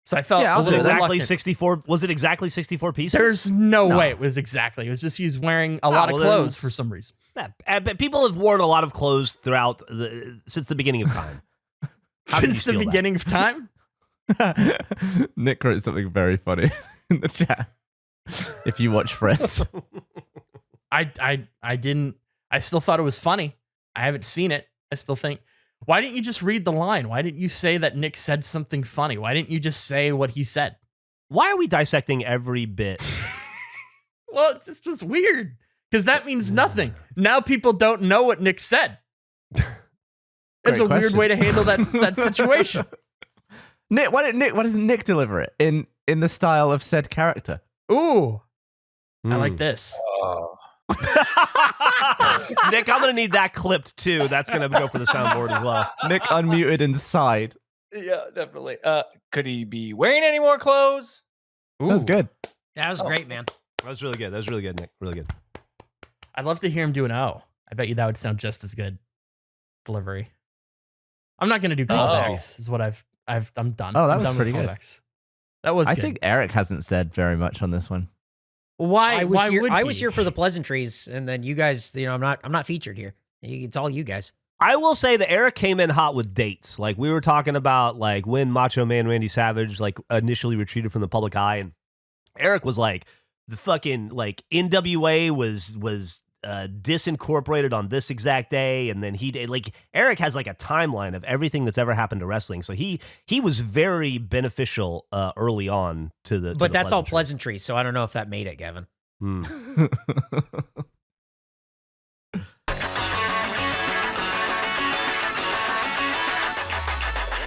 So I felt was it exactly 64? Was it exactly 64 pieces? There's no way it was exactly. It was just he's wearing a lot of clothes for some reason. But people have worn a lot of clothes throughout since the beginning of time. Since the beginning of time? Nick wrote something very funny in the chat. If you watch Friends. I didn't. I still thought it was funny. I haven't seen it. I still think, why didn't you just read the line? Why didn't you say that Nick said something funny? Why didn't you just say what he said? Why are we dissecting every bit? Well, it just was weird because that means nothing. Now people don't know what Nick said. It's a weird way to handle that situation. Nick, why doesn't Nick deliver it in the style of said character? Ooh, I like this. Nick, I'm gonna need that clipped too. That's gonna go for the soundboard as well. Nick unmuted inside. Yeah, definitely. Could he be wearing any more clothes? Ooh. That was good. That was great, man. That was really good. That was really good, Nick. Really good. I'd love to hear him do an O. I bet you that would sound just as good. Delivery. I'm not gonna do callbacks. Is what I'm done. Oh, that I'm was done pretty with good. callbacks. That was. I good. think Eric hasn't said very much on this one. Why? I Why was here for the pleasantries, and then you guys. I'm not featured here. It's all you guys. I will say that Eric came in hot with dates. Like we were talking about, like when Macho Man Randy Savage like initially retreated from the public eye, and Eric was like, the fucking like NWA was disincorporated on this exact day, and then he did like Eric has like a timeline of everything that's ever happened to wrestling. So he was very beneficial early on to the. But that's all pleasantries, so I don't know if that made it, Gavin.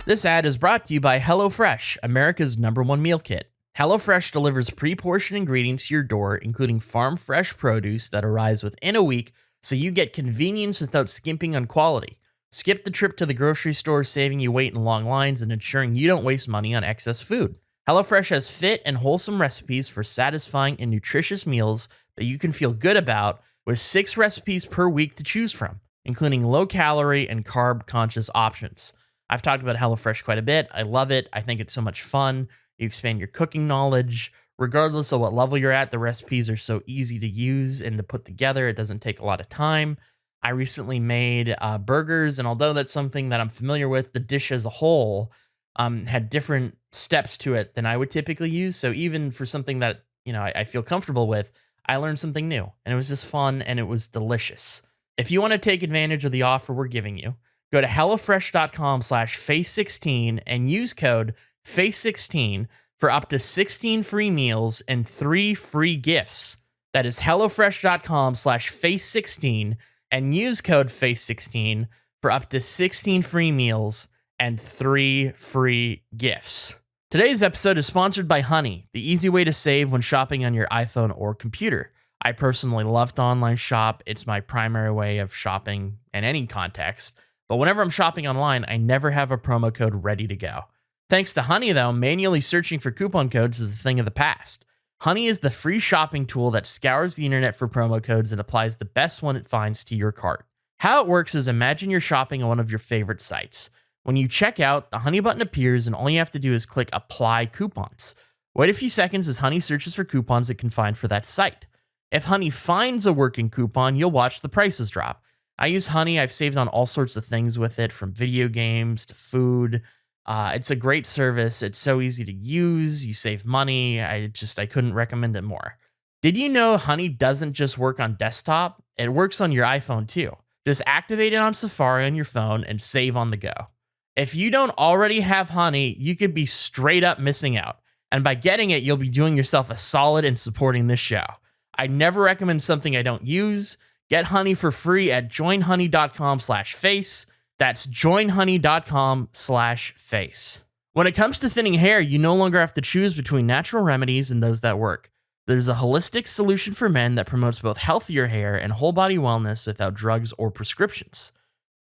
This ad is brought to you by HelloFresh, America's #1 meal kit. HelloFresh delivers pre-portioned ingredients to your door, including farm-fresh produce that arrives within a week, so you get convenience without skimping on quality. Skip the trip to the grocery store, saving you wait in long lines and ensuring you don't waste money on excess food. HelloFresh has fit and wholesome recipes for satisfying and nutritious meals that you can feel good about, with 6 recipes per week to choose from, including low-calorie and carb-conscious options. I've talked about HelloFresh quite a bit. I love it. I think it's so much fun. You expand your cooking knowledge. Regardless of what level you're at, the recipes are so easy to use and to put together. It doesn't take a lot of time. I recently made burgers, and although that's something that I'm familiar with, the dish as a whole had different steps to it than I would typically use. So even for something that I feel comfortable with, I learned something new, and it was just fun, and it was delicious. If you want to take advantage of the offer we're giving you, go to HelloFresh.com/Face16 and use code Face16 for up to 16 free meals and 3 free gifts. That is HelloFresh.com/Face16 and use code Face16 for up to 16 free meals and 3 free gifts. Today's episode is sponsored by Honey, the easy way to save when shopping on your iPhone or computer. I personally love to online shop. It's my primary way of shopping in any context. But whenever I'm shopping online, I never have a promo code ready to go. Thanks to Honey, though, manually searching for coupon codes is a thing of the past. Honey is the free shopping tool that scours the internet for promo codes and applies the best one it finds to your cart. How it works is imagine you're shopping on one of your favorite sites. When you check out, the Honey button appears and all you have to do is click Apply Coupons. Wait a few seconds as Honey searches for coupons it can find for that site. If Honey finds a working coupon, you'll watch the prices drop. I use Honey. I've saved on all sorts of things with it, from video games to food. It's a great service. It's so easy to use. You save money. I couldn't recommend it more. Did you know Honey doesn't just work on desktop? It works on your iPhone too. Just activate it on Safari on your phone and save on the go. If you don't already have Honey, you could be straight up missing out. And by getting it, you'll be doing yourself a solid in supporting this show. I never recommend something I don't use. Get Honey for free at joinhoney.com/face. That's joinhoney.com/face. When it comes to thinning hair, you no longer have to choose between natural remedies and those that work. There's a holistic solution for men that promotes both healthier hair and whole body wellness without drugs or prescriptions.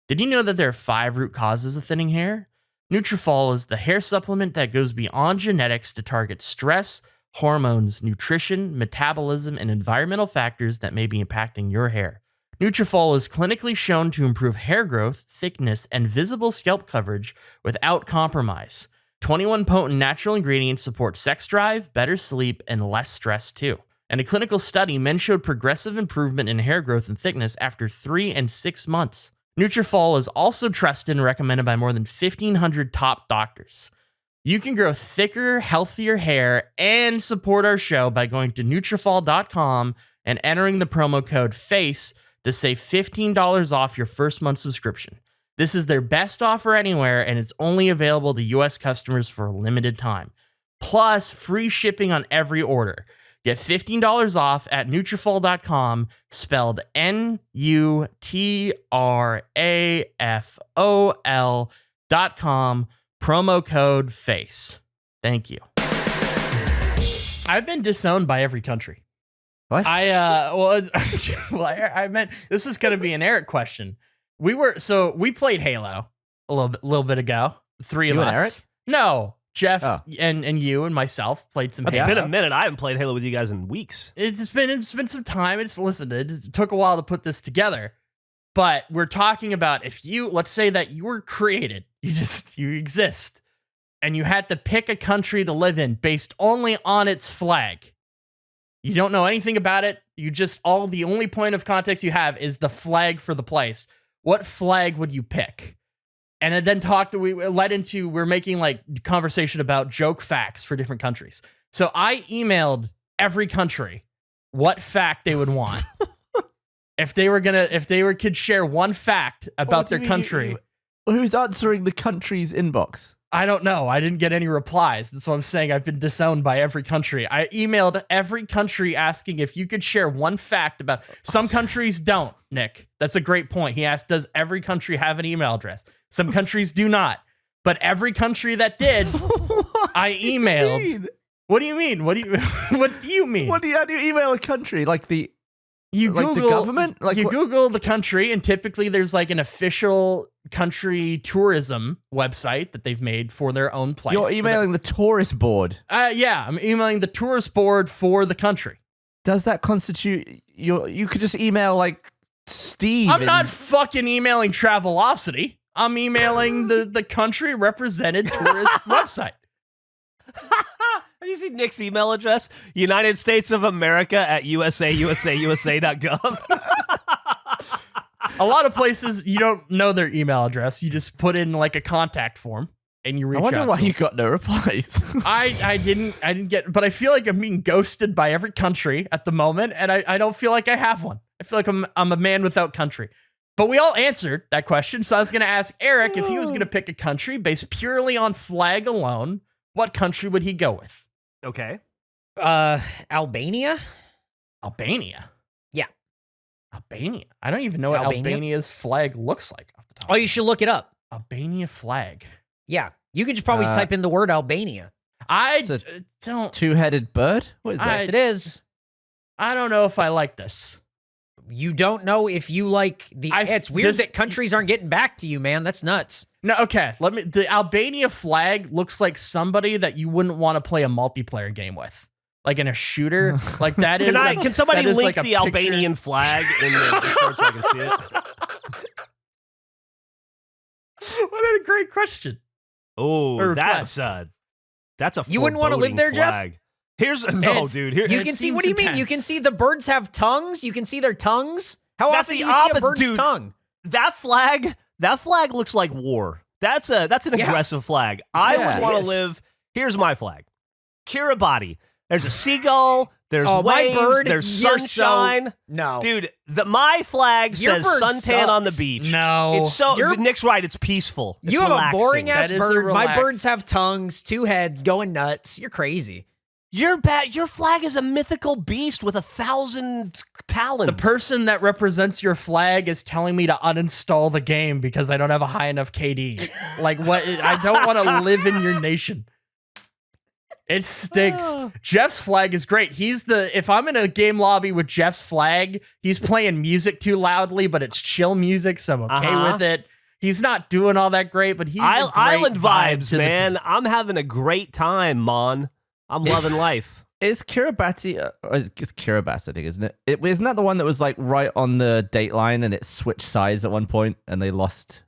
Did you know that there are 5 root causes of thinning hair? Nutrafol is the hair supplement that goes beyond genetics to target stress, hormones, nutrition, metabolism, and environmental factors that may be impacting your hair. Nutrafol is clinically shown to improve hair growth, thickness, and visible scalp coverage without compromise. 21 potent natural ingredients support sex drive, better sleep, and less stress too. In a clinical study, men showed progressive improvement in hair growth and thickness after 3 and 6 months. Nutrafol is also trusted and recommended by more than 1,500 top doctors. You can grow thicker, healthier hair and support our show by going to Nutrafol.com and entering the promo code FACE to save $15 off your first month subscription. This is their best offer anywhere, and it's only available to U.S. customers for a limited time. Plus, free shipping on every order. Get $15 off at Nutrafol.com, spelled Nutrafol.com, promo code FACE. Thank you. I've bbeen disowned by every country. What? I meant this is going to be an Eric question. We played Halo a little bit ago. 3 of You us. and Eric? No, Geoff Oh. and you and myself played some It's Halo. been a minute. I haven't played Halo with you guys in weeks. It's been some time. It took a while to put this together. But we're talking about let's say that you were created, you exist, and you had to pick a country to live in based only on its flag. You don't know anything about it. The only point of context you have is the flag for the place. What flag would you pick? And it then we're making like conversation about joke facts for different countries. So I emailed every country what fact they would want. If they could share one fact about their country. Who's answering the country's inbox? I don't know. I didn't get any replies. That's what I'm saying. I've been disowned by every country. I emailed every country asking if you could share one fact about. Some countries don't, Nick. That's a great point. He asked, does every country have an email address? Some countries do not. But every country that did, I emailed. What do you mean? What do you mean? How do you email a country? Like the Google the government? Google the country, and typically there's like an official country tourism website that they've made for their own place. You're emailing the tourist board. Yeah, I'm emailing the tourist board for the country. Does that constitute you could just email like Steve? I'm not fucking emailing Travelocity. I'm emailing the country represented tourist website. Have you seen Nick's email address? United States of America at USA.gov. A lot of places you don't know their email address. You just put in like a contact form and you reach out. I wonder why to you them. got no replies. I didn't get, but I feel like I'm being ghosted by every country at the moment, and I don't feel like I have one. I feel like I'm a man without country. But we all answered that question, so I was going to ask Eric if he was going to pick a country based purely on flag alone, what country would he go with? Okay. Albania? Albania? Yeah. Albania? I don't even know what Albania? Albania's flag looks like off the top. Oh, you should look it up. Albania flag. Yeah, you could just probably type in the word Albania. I So- don't. Two-headed bird? What is that? Yes, it is. I don't know if I like this. You don't know if you like the. It's weird that countries aren't getting back to you, man. That's nuts. No, okay. The Albania flag looks like somebody that you wouldn't want to play a multiplayer game with, like in a shooter. Like that is. Can somebody that is link like a the picture. Albanian flag in the Discord so I can see it? What a great question. Oh, Or that's a You wouldn't wanna live foreboding there, Geoff? flag. Here's It's- Here, You It can see. What seems do you mean? You can intense. see the birds have tongues. You can see their tongues. How That's often the do you see a opposite, bird's dude. tongue? that flag looks like war. That's an Yeah. aggressive flag. I Yes, would it want is. to live. Here's my flag. Kiribati. There's a seagull. There's Oh, my waves. bird, There's you're sunshine. No, Dude, my flag Your says bird suntan on the sucks. beach. No. It's so Your- Nick's right. It's peaceful. It's you have relaxing. a boring ass That is bird. My relaxed. birds have tongues, 2 heads, going nuts. You're crazy. You're bad. Your flag is a mythical beast with 1,000 talons. The person that represents your flag is telling me to uninstall the game because I don't have a high enough KD. Like, what? I don't want to live in your nation. It stinks. Jeff's flag is great. If I'm in a game lobby with Jeff's flag, he's playing music too loudly, but it's chill music, so I'm okay Uh-huh. with it. He's not doing all that great, but he's a great Island vibe vibes, to the man. team. I'm having a great time, Mon. I'm loving life. Is Kiribati, it's Kiribati, I think, isn't it? Isn't that the one that was like right on the date line and it switched sides at one point and they lost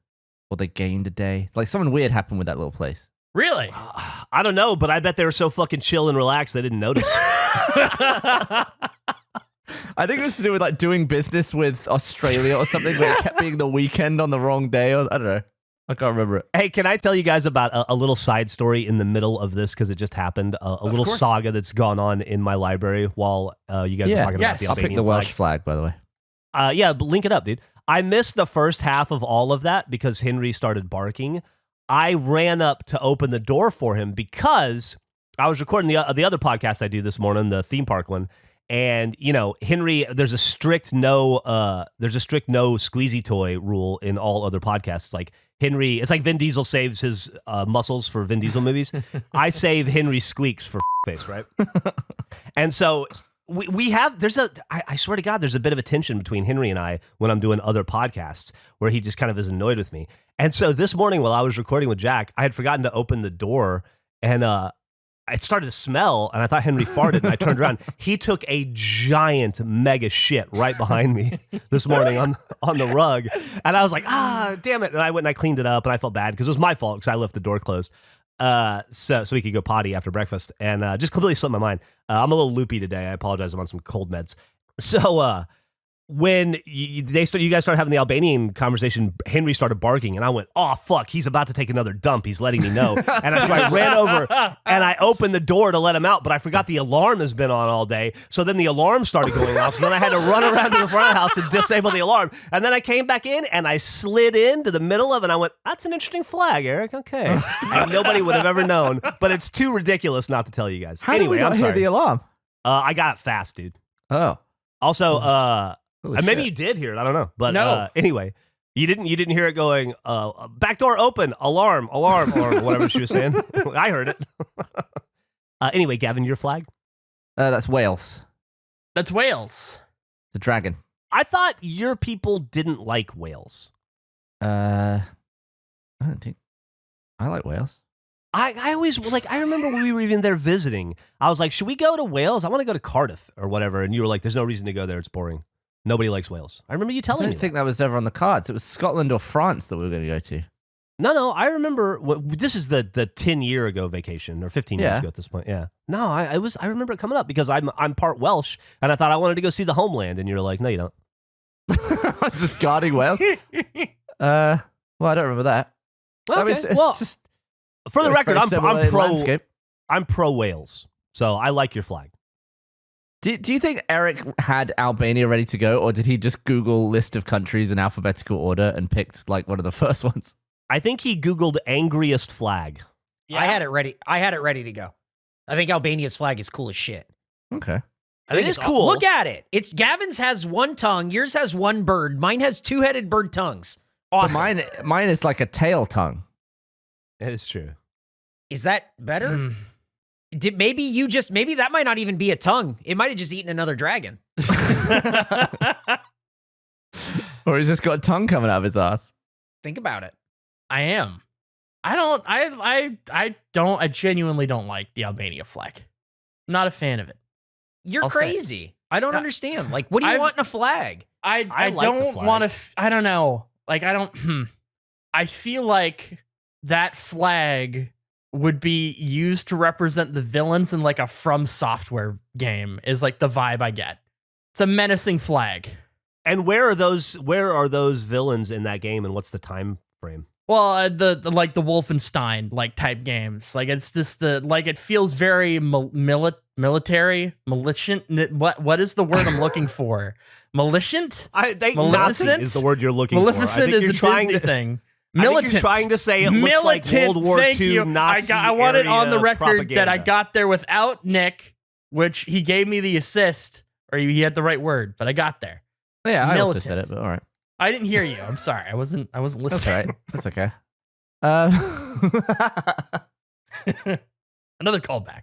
or they gained a day? Like something weird happened with that little place. Really? I don't know, but I bet they were so fucking chill and relaxed they didn't notice. I think it was to do with like doing business with Australia or something where it kept being the weekend on the wrong day. Or, I don't know. I can't remember it. Hey, can I tell you guys about a little side story in the middle of this because it just happened? A little course. saga that's gone on in my library while you guys are talking yes. about the I'll pick Albanian the Welsh flag. flag, by the way. Yeah, but link it up, dude. I missed the first half of all of that because Henry started barking. I ran up to open the door for him because I was recording the other podcast I do this morning, the theme park one. And Henry, there's a strict no squeezy toy rule in all other podcasts. Like Henry, it's like Vin Diesel saves his muscles for Vin Diesel movies. I save Henry squeaks for face, right? And so we have I swear to God, there's a bit of a tension between Henry and I when I'm doing other podcasts where he just kind of is annoyed with me. And so this morning while I was recording with Jack, I had forgotten to open the door and it started to smell and I thought Henry farted and I turned around. He took a giant mega shit right behind me this morning on the rug. And I was like, damn it. And I went and I cleaned it up and I felt bad because it was my fault because I left the door closed. So he could go potty after breakfast and just completely slipped my mind. I'm a little loopy today. I apologize. I'm on some cold meds. So when you guys started having the Albanian conversation, Henry started barking, and I went, "Oh fuck, he's about to take another dump. He's letting me know." And so I ran over and I opened the door to let him out, but I forgot the alarm has been on all day. So then the alarm started going off. So then I had to run around to the front of the house and disable the alarm. And then I came back in and I slid into the middle of it. And I went, "That's an interesting flag, Eric. Okay." And nobody would have ever known, but it's too ridiculous not to tell you guys. How Anyway, did we not I'm hear sorry. the alarm? I got it fast, dude. Oh. Also, Holy maybe shit. you did hear it. I don't know. But No. Anyway, you didn't hear it going, back door open, alarm, or whatever she was saying. I heard it. Anyway, Gavin, your flag? That's Wales. That's Wales. The dragon. I thought your people didn't like Wales. I don't think. I like Wales. I always, I remember when we were even there visiting, I was like, should we go to Wales? I want to go to Cardiff or whatever. And you were like, there's no reason to go there. It's boring. Nobody likes Wales. I remember you I telling me don't think that was ever on the cards. It was Scotland or France that we were going to go to. No, I remember. This is the 10-year ago vacation or 15 years Yeah. ago at this point. Yeah. No, I remember it coming up because I'm part Welsh and I thought I wanted to go see the homeland and you were like, no, you don't. I was just guarding Wales. Well, I don't remember that. I Okay. mean, it's well, just for the it's record, very similar landscape. I'm pro Wales, so I like your flag. Do you think Eric had Albania ready to go, or did he just Google list of countries in alphabetical order and picked like one of the first ones? I think he Googled angriest flag. Yeah. I had it ready. I had it ready to go. I think Albania's flag is cool as shit. Okay. I think It is it's cool. Look at it. It's Gavin's has one tongue. Yours has one bird. Mine has 2-headed bird tongues. But Awesome. mine is like a tail tongue. It's true. Is that better? Maybe that might not even be a tongue. It might have just eaten another dragon. Or he's just got a tongue coming out of his ass. Think about it. I am. I genuinely don't like the Albania flag. I'm not a fan of it. You're I'll say it. crazy. I don't understand. Like, what do you want in a flag? I like the don't flag. want to. I don't know. Like, I feel like that flag would be used to represent the villains in like a From Software game. Is like the vibe I get. It's a menacing flag. And where are those villains in that game, and what's the time frame? Well, the Wolfenstein like type games, like it's just it feels very military, militant. What is the word I'm looking for? Militant? I think Maleficent? Nazi is the word you're looking Maleficent for. is a Disney thing. Militant. I think you're trying to say it looks like World War Thank II you. Nazi I want it on the area record that I propaganda. got there without Nick, which he gave me the assist, or he had the right word, but I got there. Yeah, I also Militant. said it, but all right. I didn't hear you. I'm sorry. I wasn't That's listening. all right. That's okay. Another callback.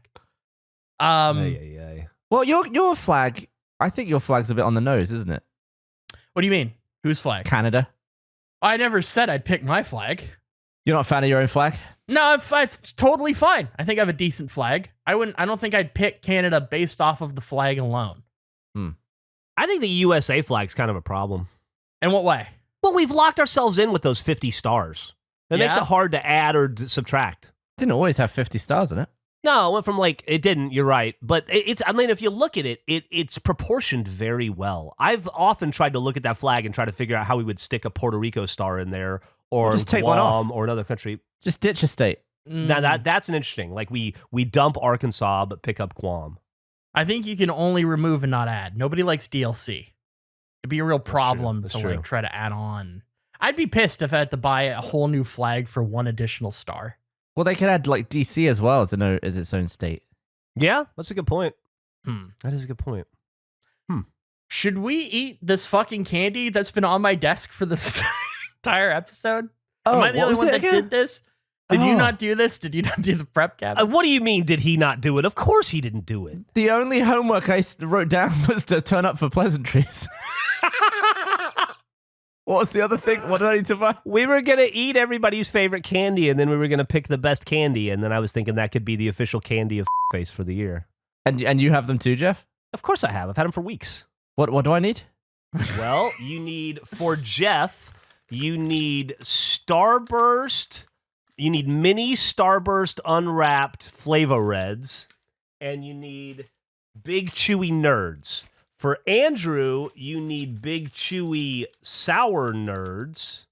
Ay. Well, your flag, I think your flag's a bit on the nose, isn't it? What do you mean? Whose flag? Canada. I never said I'd pick my flag. You're not a fan of your own flag? No, it's totally fine. I think I have a decent flag. I don't think I'd pick Canada based off of the flag alone. I think the USA flag's kind of a problem. In what way? Well, we've locked ourselves in with those 50 stars. That makes Yeah? it hard to add or subtract. Didn't always have 50 stars in it. No, it went from it didn't, you're right. But I mean, if you look at it, it's proportioned very well. I've often tried to look at that flag and try to figure out how we would stick a Puerto Rico star in there or Just take one off. Guam or another country. Just ditch a state. Now that's an interesting. Like we dump Arkansas but pick up Guam. I think you can only remove and not add. Nobody likes DLC. It'd be a real problem That's to true. try to add on. I'd be pissed if I had to buy a whole new flag for one additional star. Well, they could add DC as well as its own state. Yeah, that's a good point. That is a good point. Should we eat this fucking candy that's been on my desk for this entire episode? Am I the only one that did this? Did you not do this? Did you not do the prep, Gavin? What do you mean, did he not do it? Of course he didn't do it. The only homework I wrote down was to turn up for pleasantries. What was the other thing? What did I need to buy? We were going to eat everybody's favorite candy, and then we were going to pick the best candy, and then I was thinking that could be the official candy of face for the year. And you have them too, Geoff? Of course I have. I've had them for weeks. What do I need? Well, you need, for Geoff, you need Starburst, you need mini Starburst unwrapped Flavor Reds, and you need Big Chewy Nerds. For Andrew, you need Big Chewy Sour Nerds,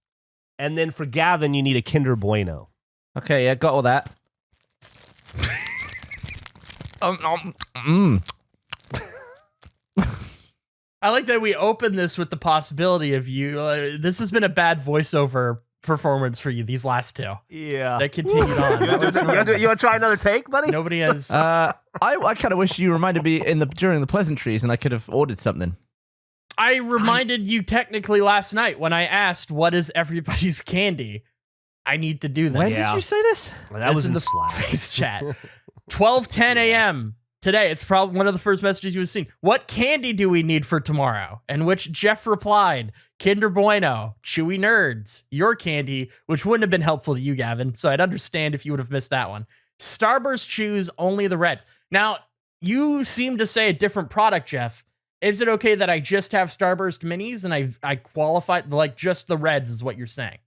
and then for Gavin, you need a Kinder Bueno. Okay, yeah, got all that. I like that we open this with the possibility of you. This has been a bad voiceover performance for you these last two. Yeah. That continued on. You want to try another take, buddy? Nobody has. I kind of wish you reminded me during the pleasantries and I could have ordered something. I reminded you technically last night when I asked, what is everybody's candy? I need to do this. When Yeah. did you say this? That was in in the Slack. face chat. 12:10 a.m. today. It's probably one of the first messages you have seen. What candy do we need for tomorrow? And which Geoff replied, Kinder Bueno, Chewy Nerds, your candy, which wouldn't have been helpful to you, Gavin. So I'd understand if you would have missed that one. Starburst chews only the Reds. Now, you seem to say a different product, Geoff. Is it okay that I just have Starburst minis and I qualified, like just the Reds is what you're saying?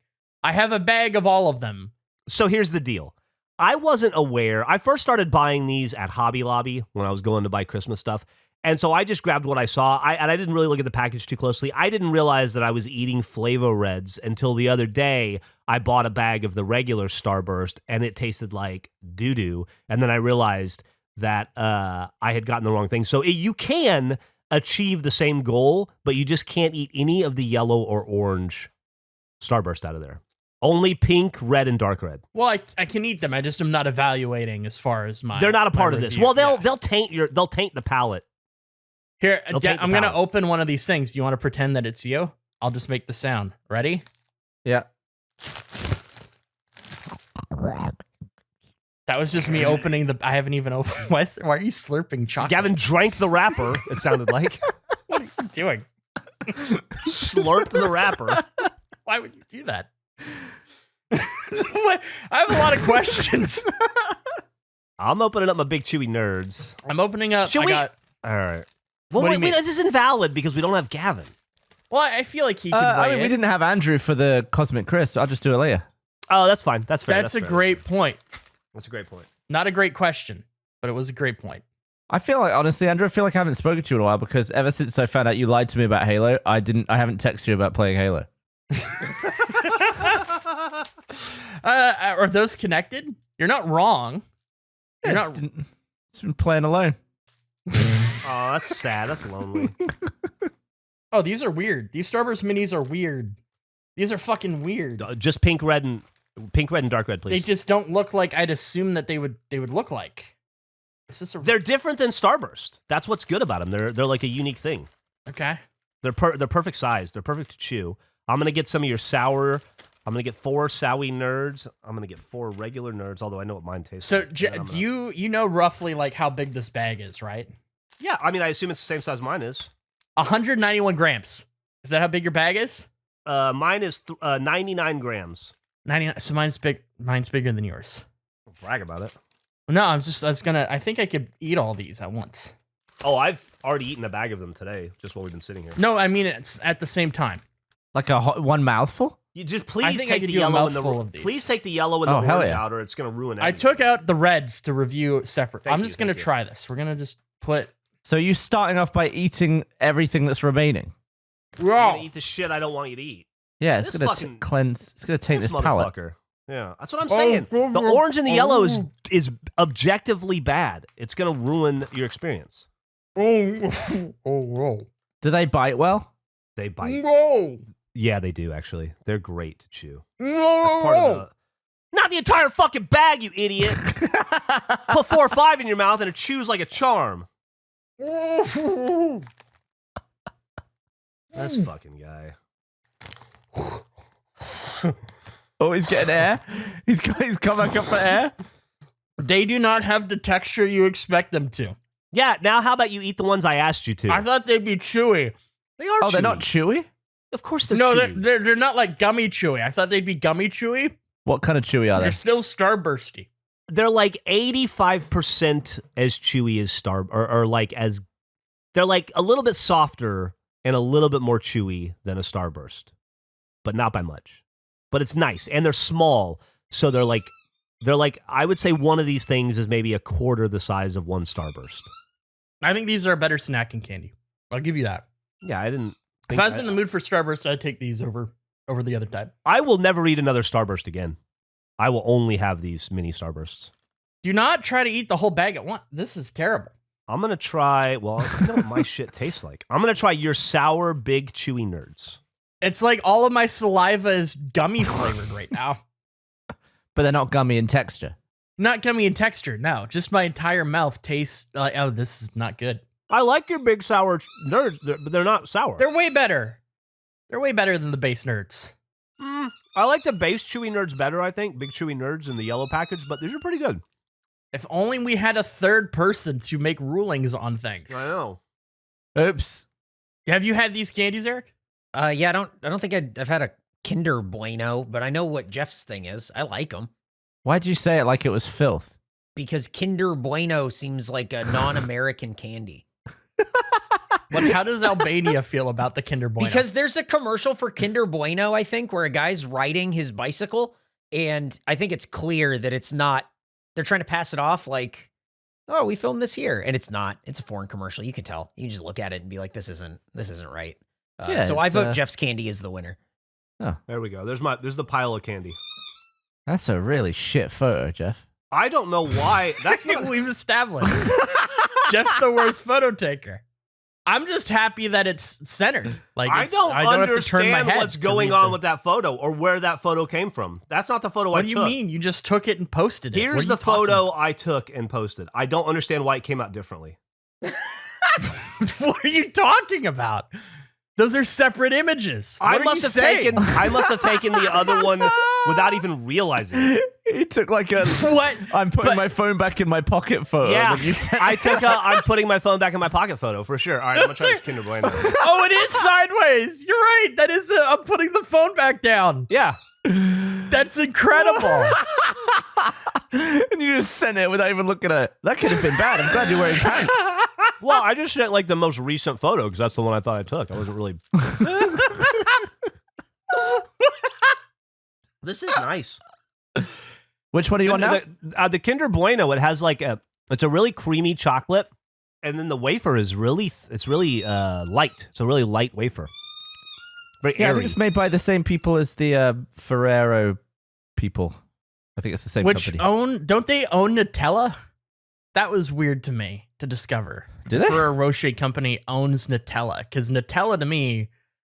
I have a bag of all of them. So here's the deal. I wasn't aware. I first started buying these at Hobby Lobby when I was going to buy Christmas stuff. And so I just grabbed what I saw. And I didn't really look at the package too closely. I didn't realize that I was eating Flavor Reds until the other day. I bought a bag of the regular Starburst and it tasted like doo-doo. And then I realized that I had gotten the wrong thing. So you can achieve the same goal, but you just can't eat any of the yellow or orange Starburst out of there. Only pink, red, and dark red. Well, I can eat them. I just am not evaluating as far as my. They're not a part of this. review. Well, Yeah. they'll taint the palate. Here, They'll take the I'm gonna palate. open one of these things. Do you want to pretend that it's you? I'll just make the sound. Ready? Yeah. That was just me opening the. I haven't even opened. Why are you slurping So chocolate? Gavin drank the wrapper, it sounded like. What are you doing? Slurped the wrapper. Why would you do that? What? I have a lot of questions. I'm opening up my big chewy nerds. I'm opening up. Should I we? got, All right. Well, What do wait, you mean? this is invalid because we don't have Gavin. well, I feel like he can I weigh mean, we in. didn't have Andrew for the Cosmic Crisp. I'll just do it later. Oh, that's fine. That's fair. That's a fair. great point. That's a great point. Not a great question, but it was a great point. I feel like, honestly, Andrew, I feel like I haven't spoken to you in a while because ever since I found out you lied to me about Halo, I haven't texted you about playing Halo. Are those connected? You're not wrong. You're Yeah, not. it's been playing alone. Oh, that's sad. That's lonely. Oh, these are weird. These Starburst minis are weird. These are fucking weird. Just pink, red, and dark red, They please. just don't look like I'd assume that they would look like. Is this a They're different than Starburst. That's what's good about them. They're like a unique thing. okay? They're perfect size. They're perfect to chew. I'm gonna get some of your sour. I'm gonna get 4 sowy nerds. I'm gonna get 4 regular nerds. Although I know what mine tastes So like. do you know roughly like how big this bag is, right? Yeah, I mean, I assume it's the same size mine is. 191 grams. Is that how big your bag is? Mine is 99 grams. 99. So mine's big. Mine's bigger than yours. Don't brag about it. No, I think I could eat all these at once. Oh, I've already eaten a bag of them today, just while we've been sitting here. No, I mean it's at the same time. Like one mouthful? You just I please think I take could the do a yellow and the mouthful of these. please take the yellow and Oh, the hell orange yeah. out, or it's gonna ruin I everything. took out the reds to review separate. Thank I'm you, just gonna thank you. try this. We're gonna just put. So you starting off by eating everything that's remaining? You're gonna eat the shit I don't want you to eat. Yeah, it's This gonna fucking- cleanse. It's gonna taint this palate. motherfucker. Yeah, that's what I'm saying. The orange and the yellow is objectively bad. It's gonna ruin your experience. Oh, Do they bite well? They bite. no, Yeah, they do actually. They're great to chew. no. That's part of the. Not the entire fucking bag, you idiot. Put 4 or 5 in your mouth and it chews like a charm. This fucking guy. Oh, he's getting air. He's come back up for air. They do not have the texture you expect them to. Yeah, now how about you eat the ones I asked you to? I thought they'd be chewy. They are Oh, chewy. they're not chewy? Of course they're No, chewy. they're not like gummy chewy. I thought they'd be gummy chewy. What kind of chewy are They're they? still starbursty. They're like 85% as chewy as or like as they're like a little bit softer and a little bit more chewy than a Starburst, but not by much. But it's nice and they're small, so they're like I would say one of these things is maybe a quarter the size of one Starburst. I think these are a better snacking candy. I'll give you that. Yeah, I didn't. If I was in the mood for Starburst, I'd take these over the other type. I will never eat another Starburst again. I will only have these mini Starbursts. Do not try to eat the whole bag at once. This is terrible. I'm gonna try. Well, I know what my shit tastes like. I'm gonna try your sour, big, chewy nerds. It's like all of my saliva is gummy flavored right now. But they're not gummy in texture. Not gummy in texture, no. Just my entire mouth tastes like, oh, this is not good. I like your big sour nerds, but they're not sour. They're way better. They're way better than the base nerds. I like the base chewy nerds better, I think. Big chewy nerds in the yellow package, but these are pretty good. If only we had a third person to make rulings on things. I know. Oops. Have you had these candies, Eric? Yeah, I don't think I've had a Kinder Bueno, but I know what Jeff's thing is. I like them Why'd you say it like it was filth? because Kinder Bueno seems like a non-American candy. Like, how does Albania feel about the Kinder Bueno? Because there's a commercial for Kinder Bueno, I think, where a guy's riding his bicycle, and I think it's clear that it's not. They're trying to pass it off like, oh, we filmed this here, and it's not. It's a foreign commercial. You can tell. You can just look at it and be like, this isn't right. Yeah, so I it's, vote Jeff's Candy is the winner. There we go. There's the pile of candy. That's a really shit photo, Geoff. I don't know why. That's not. we've established. Jeff's the worst photo taker. I'm just happy that it's centered. Like I don't have to turn my understand head what's to going read on the- with that photo or where that photo came from. That's not the photo I What took. do you mean? You just took it and posted it. What Here's are you the talking photo I took and posted. I don't understand why it came out differently. What are you talking about? Those are separate images. What I are must you have saying? taken the other one without even realizing it. He took like a What? I'm putting my phone back in my pocket photo. Yeah, that you sent. I took I'm putting my phone back in my pocket photo for sure. All right, I'm going to try this Kinder Bueno. Oh, it is sideways. You're right. That is. I'm putting the phone back down. Yeah. That's incredible. And you just sent it without even looking at it. That could have been bad. I'm glad you're wearing pants. Well, I just sent like the most recent photo because that's the one I thought I took. I wasn't really. This is nice. Which one are you on now? The Kinder Bueno, it has like it's a really creamy chocolate, and then the wafer is really light. It's a really light wafer. Very Yeah, I airy. think it's made by the same people as the Ferrero people. I think it's the same company. Don't they own Nutella? That was weird to me to discover. Do they? The Ferrero Rocher company owns Nutella, because Nutella to me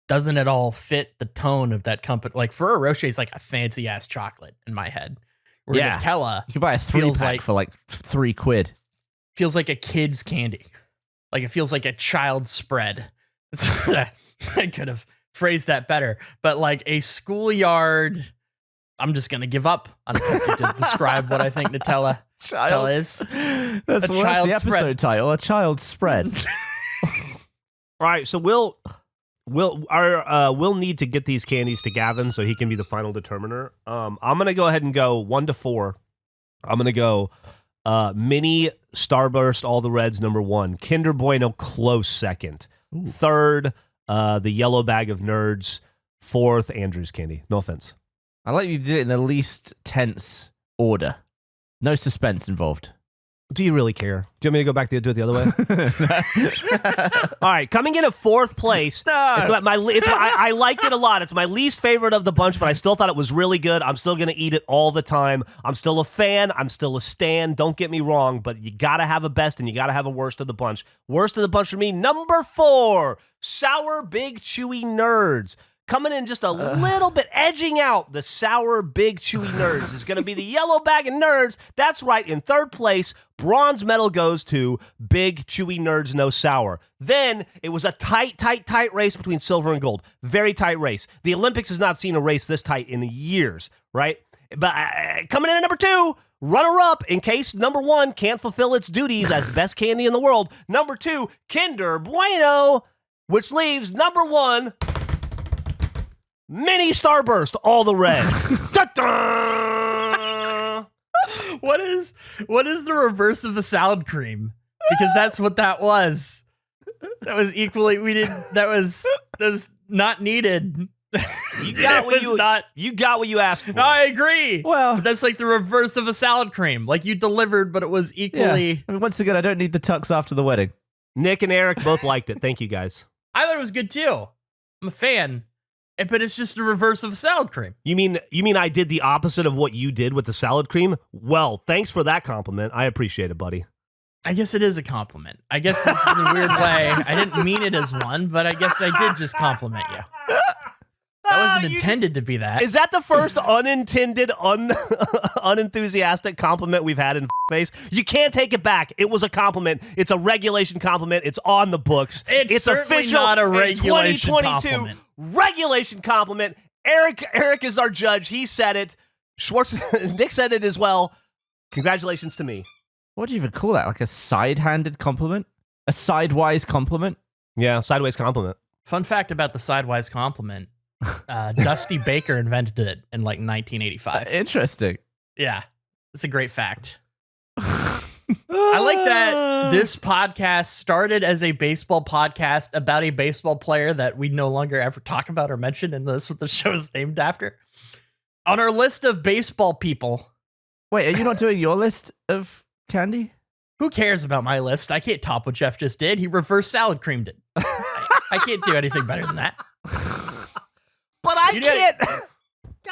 doesn't at all fit the tone of that company. Like Ferrero Rocher is like a fancy ass chocolate in my head. Where Yeah. Nutella You can buy a 3-pack for like £3. feels like a kid's candy. Like it feels like a child's spread. I could have phrased that better. But like a schoolyard, I'm just going to give up on attempting to describe what I think Nutella is. That's A the child's episode spread. title, A Child's Spread. All right, so we'll need to get these candies to Gavin so he can be the final determiner. I'm gonna go ahead and go 1 to 4. I'm gonna go mini Starburst All the Reds #1, Kinder Bueno close second, third the yellow bag of nerds, fourth Andrew's candy. No offense. I like you did it in the least tense order. No suspense involved. Do you really care? Do you want me to go back to do it the other way? All right, coming in at fourth place. No. I liked it a lot. It's my least favorite of the bunch, but I still thought it was really good. I'm still going to eat it all the time. I'm still a fan. I'm still a stan. Don't get me wrong, but you got to have a best and you got to have a worst of the bunch. Worst of the bunch for me, #4, Sour Big Chewy Nerds. Coming in just a little bit, edging out the Sour Big Chewy Nerds is going to be the yellow bag of nerds. That's right. In third place, bronze medal goes to Big Chewy Nerds No Sour. Then it was a tight race between silver and gold. Very tight race. The Olympics has not seen a race this tight in years, right? But coming in at #2, runner-up, in case #1 can't fulfill its duties as best candy in the world, #2, Kinder Bueno, which leaves #1, Mini Starburst, All the Reds. Da-da! What is the reverse of a salad cream? Because that's what that was. That was equally that was not needed. You got what you asked for. No, I agree. Well, But that's like the reverse of a salad cream. Like you delivered, but it was equally. yeah. I mean, once again, I don't need the tux after the wedding. Nick and Eric both liked it. Thank you, guys. I thought it was good too. I'm a fan. But it's just the reverse of a salad cream. You mean I did the opposite of what you did with the salad cream? Well, thanks for that compliment. I appreciate it, buddy. I guess it is a compliment. I guess this is a weird way. I didn't mean it as one, but I guess I did just compliment you. That wasn't intended to be that. Is that the first unintended, unenthusiastic compliment we've had in face? You can't take it back. It was a compliment. It's a regulation compliment. It's on the books. It's certainly official. not a regulation 2022 compliment. Regulation compliment. Eric is our judge. He said it. Nick said it as well. Congratulations to me. What do you even call that? Like a side-handed compliment? A sidewise compliment? Yeah, sideways compliment. Fun fact about the sidewise compliment. Dusty Baker invented it in like 1985. Interesting. Yeah, it's a great fact. I like that this podcast started as a baseball podcast about a baseball player that we no longer ever talk about or mention, and that's what the show is named after. On our list of baseball people. Wait, are you not doing your list of candy? Who cares about my list? I can't top what Geoff just did. He reverse salad creamed it. I can't do anything better than that. But I can't.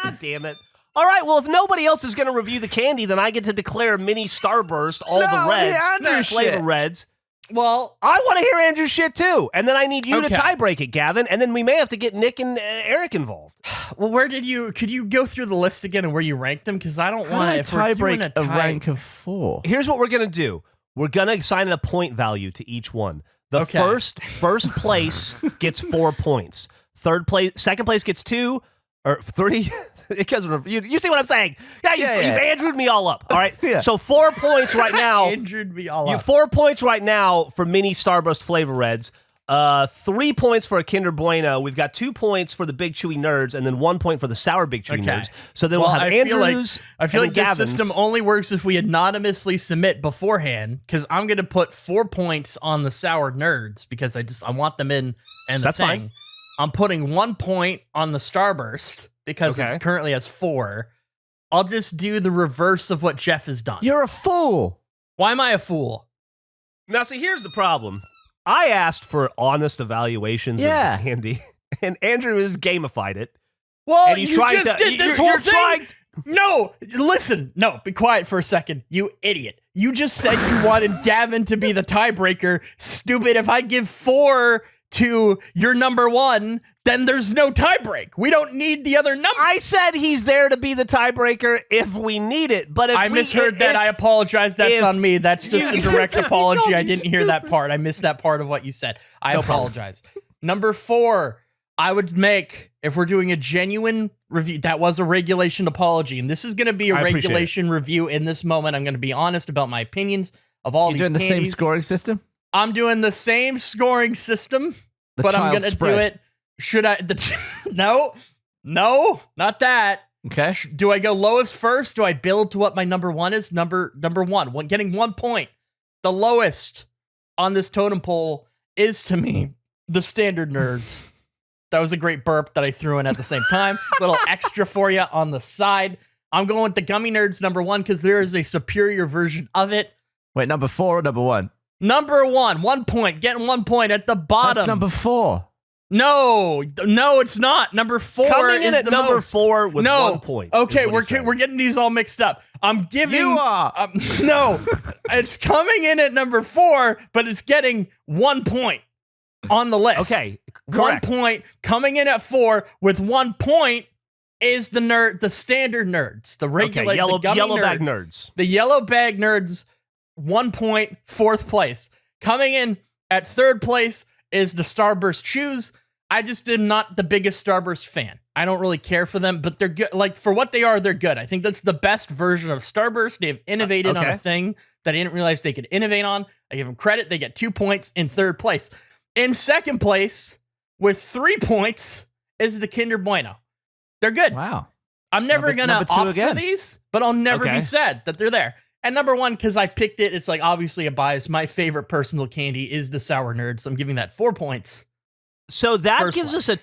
God damn it. All right, well, if nobody else is going to review the candy, then I get to declare Mini Starburst, all the Reds, Andrew flavor shit. Reds. Well, I want to hear Andrew's shit too, and then I need you to Okay. tie break it, Gavin, and then we may have to get Nick and Eric involved. well, could you go through the list again and where you ranked them? Because I don't How want do I to tie break a rank of 4? Here's what we're going to do. We're going to assign a point value to each one. The Okay. first place gets 4 points. Second place gets 2. or 3. Because you see what I'm saying? Yeah, you've Andrewed me all up. All right. Yeah. So 4 points right now. Andrewed me all up. 4 points right now for mini Starburst Flavor Reds. 3 points for a Kinder Bueno. We've got 2 points for the Big Chewy Nerds, and then 1 point for the Sour Big Chewy Nerds. So then we'll have Andrews. I feel like this Gavin's. system only works if we anonymously submit beforehand, because I'm going to put 4 points on the Sour Nerds because I want them in and the That's thing. fine. I'm putting 1 point on the Starburst because it's currently has 4. I'll just do the reverse of what Geoff has done. You're a fool. Why am I a fool? Now, see, here's the problem. I asked for honest evaluations of the candy, and Andrew has gamified it. Well, and he's you trying just to, did this you're whole thing. trying- No, listen. No, be quiet for a second, you idiot. You just said you wanted Gavin to be the tiebreaker. Stupid. If I give 4 to your number 1, then there's no tiebreak. We don't need the other number. I said he's there to be the tiebreaker if we need it, but if I misheard that. I apologize. That's on me. That's just a direct apology. I didn't hear that part. I missed that part of what you said. I apologize. Number 4, I would make, if we're doing a genuine review, that was a regulation apology, and this is going to be a regulation review in this moment. I'm going to be honest about my opinions of all these You're doing the candies. same scoring system? I'm doing the same scoring system, but I'm going to do it. Should I? No, not that. Okay. Do I go lowest first? Do I build to what my number 1 is? Number 1, getting 1 point. The lowest on this totem pole is, to me, the Standard Nerds. That was a great burp that I threw in at the same time. Little extra for you on the side. I'm going with the Gummy Nerds number 1 because there is a superior version of it. Wait, number 4 or number 1? Number 1, 1 point. Getting 1 point at the bottom. That's number 4. No, it's not. Number 4 coming in is at the number most. 4 with 1 point. Okay, we're getting these all mixed up. I'm giving You are. no. It's coming in at number 4, but it's getting 1 point on the list. Okay, 1 point coming in at 4 with 1 point is the Standard Nerds, the regular yellow nerds. bag nerds. The yellow bag nerds, 1 point, 4th place. Coming in at 3rd place is the Starburst Chews. I just am not the biggest Starburst fan. I don't really care for them, but they're good. Like, for what they are, they're good. I think that's the best version of Starburst. They've innovated on a thing that I didn't realize they could innovate on. I give them credit. They get 2 points in 3rd place. In 2nd place, with 3 points, is the Kinder Bueno. They're good. Wow. I'm never going to number 2 opt again. for these, but I'll never be sad that they're there. And number 1, because I picked it, it's like obviously a bias. My favorite personal candy is the Sour Nerds. So I'm giving that 4 points. So that First gives us a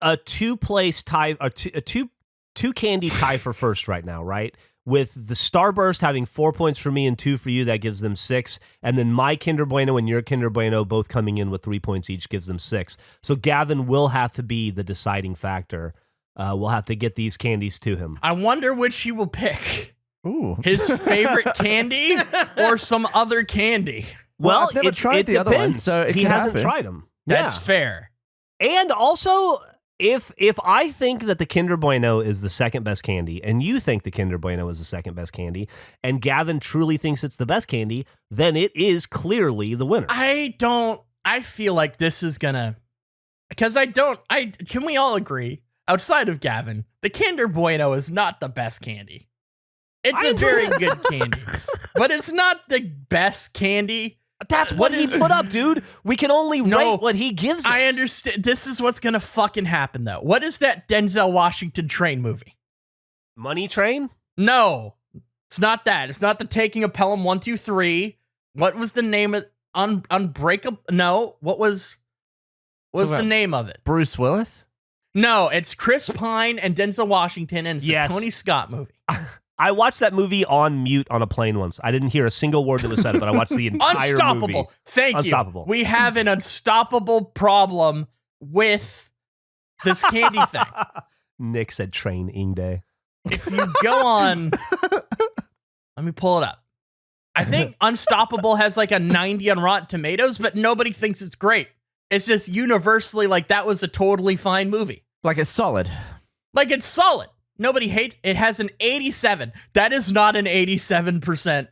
2-place tie, a two candy tie for first right now, right? With the Starburst having 4 points for me and 2 for you, that gives them 6. And then my Kinder Bueno and your Kinder Bueno both coming in with 3 points each gives them 6. So Gavin will have to be the deciding factor. We'll have to get these candies to him. I wonder which he will pick. Ooh. His favorite candy or some other candy. Well, I've never tried the other one, so it he could hasn't happen. tried them. That's fair. And also, if I think that the Kinder Bueno is the second best candy, and you think the Kinder Bueno is the second best candy, and Gavin truly thinks it's the best candy, then it is clearly the winner. I feel like this is gonna, because can we all agree, outside of Gavin, the Kinder Bueno is not the best candy. It's a very good candy, but it's not the best candy. That's what he put up, dude. We can only rate what he gives us. I understand. This is what's gonna fucking happen, though. What is that Denzel Washington train movie? Money Train? No, it's not that. It's not the Taking of Pelham 1, 2, 3. What was the name of Unbreakable? No, what was the name of it? Bruce Willis? No, it's Chris Pine and Denzel Washington, and it's a Tony Scott movie. I watched that movie on mute on a plane once. I didn't hear a single word that was said, but I watched the entire Unstoppable. movie. Thank Unstoppable. you. We have an unstoppable problem with this candy thing. Nick said train ing day. If you go on, let me pull it up. I think Unstoppable has like a 90 on Rotten Tomatoes, but nobody thinks it's great. It's just universally like that was a totally fine movie. Like it's solid. Like it's solid. Nobody hates it. Has an 87. That is not an 87%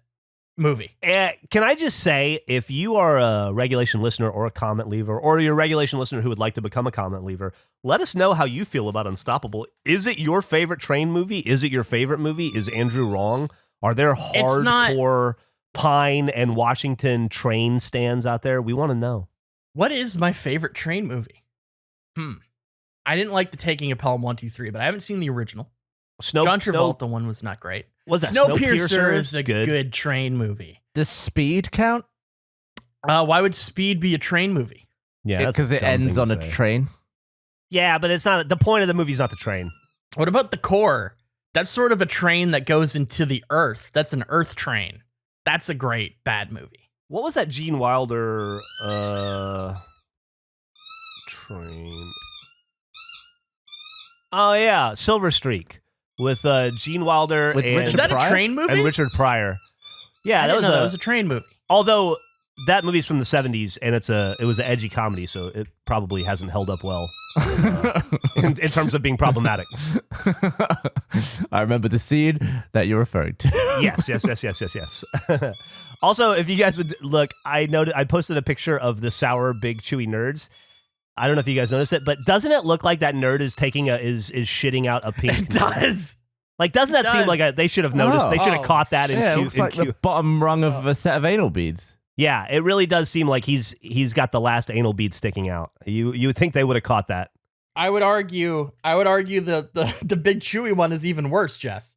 movie. Can I just say, if you are a regulation listener or a comment leaver, or you're a regulation listener who would like to become a comment leaver, let us know how you feel about Unstoppable. Is it your favorite train movie? Is it your favorite movie? Is Andrew wrong? Are there hardcore Pine and Washington train stands out there? We want to know. What is my favorite train movie? I didn't like the Taking of Pelham 1, 2, 3, but I haven't seen the original. John Travolta one was not great. Was that Snowpiercer is a good train movie. Does Speed count? Why would Speed be a train movie? Yeah, because it ends on a train. Yeah, but it's not the point of the movie. Is not the train. What about The Core? That's sort of a train that goes into the earth. That's an earth train. That's a great bad movie. What was that Gene Wilder train? Oh yeah, Silver Streak with Gene Wilder With and Richard Is that Pryor? a train movie? and Richard Pryor. Yeah, that was a train movie. Although that movie's from the 70s and it was an edgy comedy, so it probably hasn't held up well in terms of being problematic. I remember the scene that you're referring to. Yes. Also, if you guys would look, I posted a picture of the sour big chewy nerds. I don't know if you guys noticed it, but doesn't it look like that nerd is is shitting out a pink? It does. Like, doesn't that seem like they should have noticed? They should have caught that in Yeah, it Q. looks like the bottom rung of a set of anal beads. Yeah, it really does seem like he's got the last anal bead sticking out. You would think they would have caught that. I would argue the big chewy one is even worse, Geoff.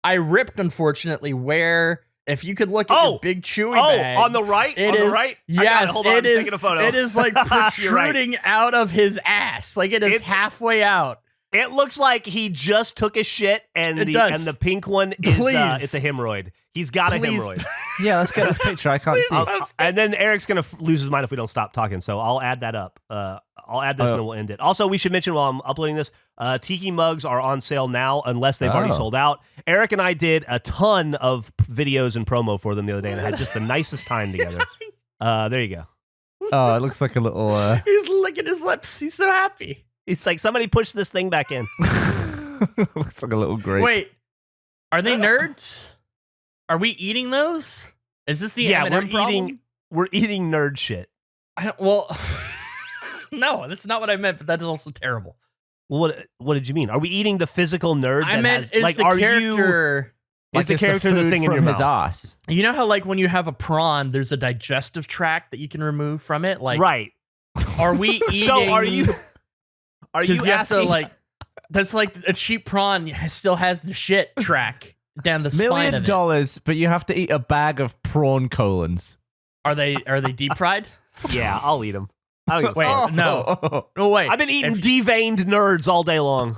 I ripped, unfortunately, where if you could look at your big chewy bag. On the right? It on is, the right? Yes, hold on, it I'm is. taking a photo. It is like protruding out of his ass. Like it is halfway out. It looks like he just took a shit and the pink one is it's a hemorrhoid. He's got a hemorrhoid. Yeah, let's get this picture. I can't see. And then Eric's going to lose his mind if we don't stop talking. So I'll add that up. I'll add this and then we'll end it. Also, we should mention while I'm uploading this, Tiki mugs are on sale now unless they've already sold out. Eric and I did a ton of videos and promo for them the other day and had just the nicest time together. There you go. Oh, it looks like a little... He's licking his lips. He's so happy. It's like somebody pushed this thing back in. looks like a little grape. Wait, are they nerds? Are we eating those? Is this the M&M problem? We're eating nerd shit. No, that's not what I meant, but that is also terrible. What did you mean? Are we eating the physical nerd? I meant is the character... Is the character the thing in your his mouth? ass? You know how like when you have a prawn, there's a digestive tract that you can remove from it? Like, right. Are we eating... So are you you have asking... to like... That's like a cheap prawn still has the shit track down the spine $1 of million, it. but you have to eat a bag of prawn colons. Are they deep fried? Yeah, I'll eat them. I don't Wait, no. No, wait. I've been eating deveined nerds all day long.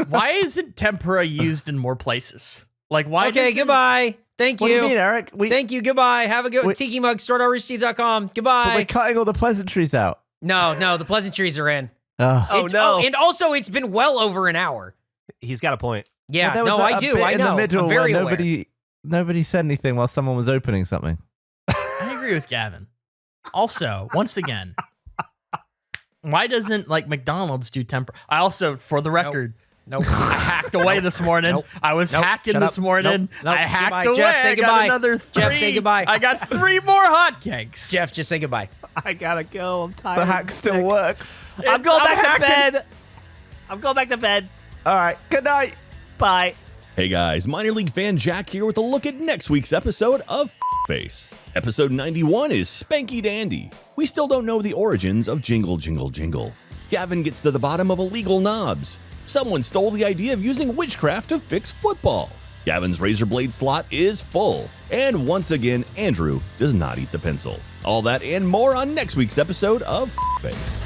Why isn't tempura used in more places? Like, why? Okay, goodbye. Thank you. What do you mean, Eric? Thank you. Goodbye. Have a good Tiki Mug. Store.roosterteeth.com. Goodbye. But we're cutting all the pleasantries out. No, the pleasantries are in. Oh, no. And also, it's been well over an hour. He's got a point. Yeah, Well, there was I do. bit I in know. the middle I'm very where aware. nobody said anything while someone was opening something. I agree with Gavin. Also, once again, why doesn't like McDonald's do tempura? I also, for the record, Nope. I hacked away this morning. Nope. I was hacking Shut this up. morning. Nope. I hacked Goodbye. away. Jeff, say I got goodbye. another 3. Jeff, say goodbye. I got 3 more hotcakes. Jeff, just say goodbye. I gotta go. I'm tired. The hack still works. I'm going back to hacking. bed. I'm going back to bed. All right. Good night. Bye. Hey guys, minor league fan Jack here with a look at next week's episode of Face. Episode 91 is Spanky Dandy. We still don't know the origins of Jingle Jingle Jingle. Gavin gets to the bottom of illegal knobs. Someone stole the idea of using witchcraft to fix football. Gavin's razor blade slot is full. And once again, Andrew does not eat the pencil. All that and more on next week's episode of Face.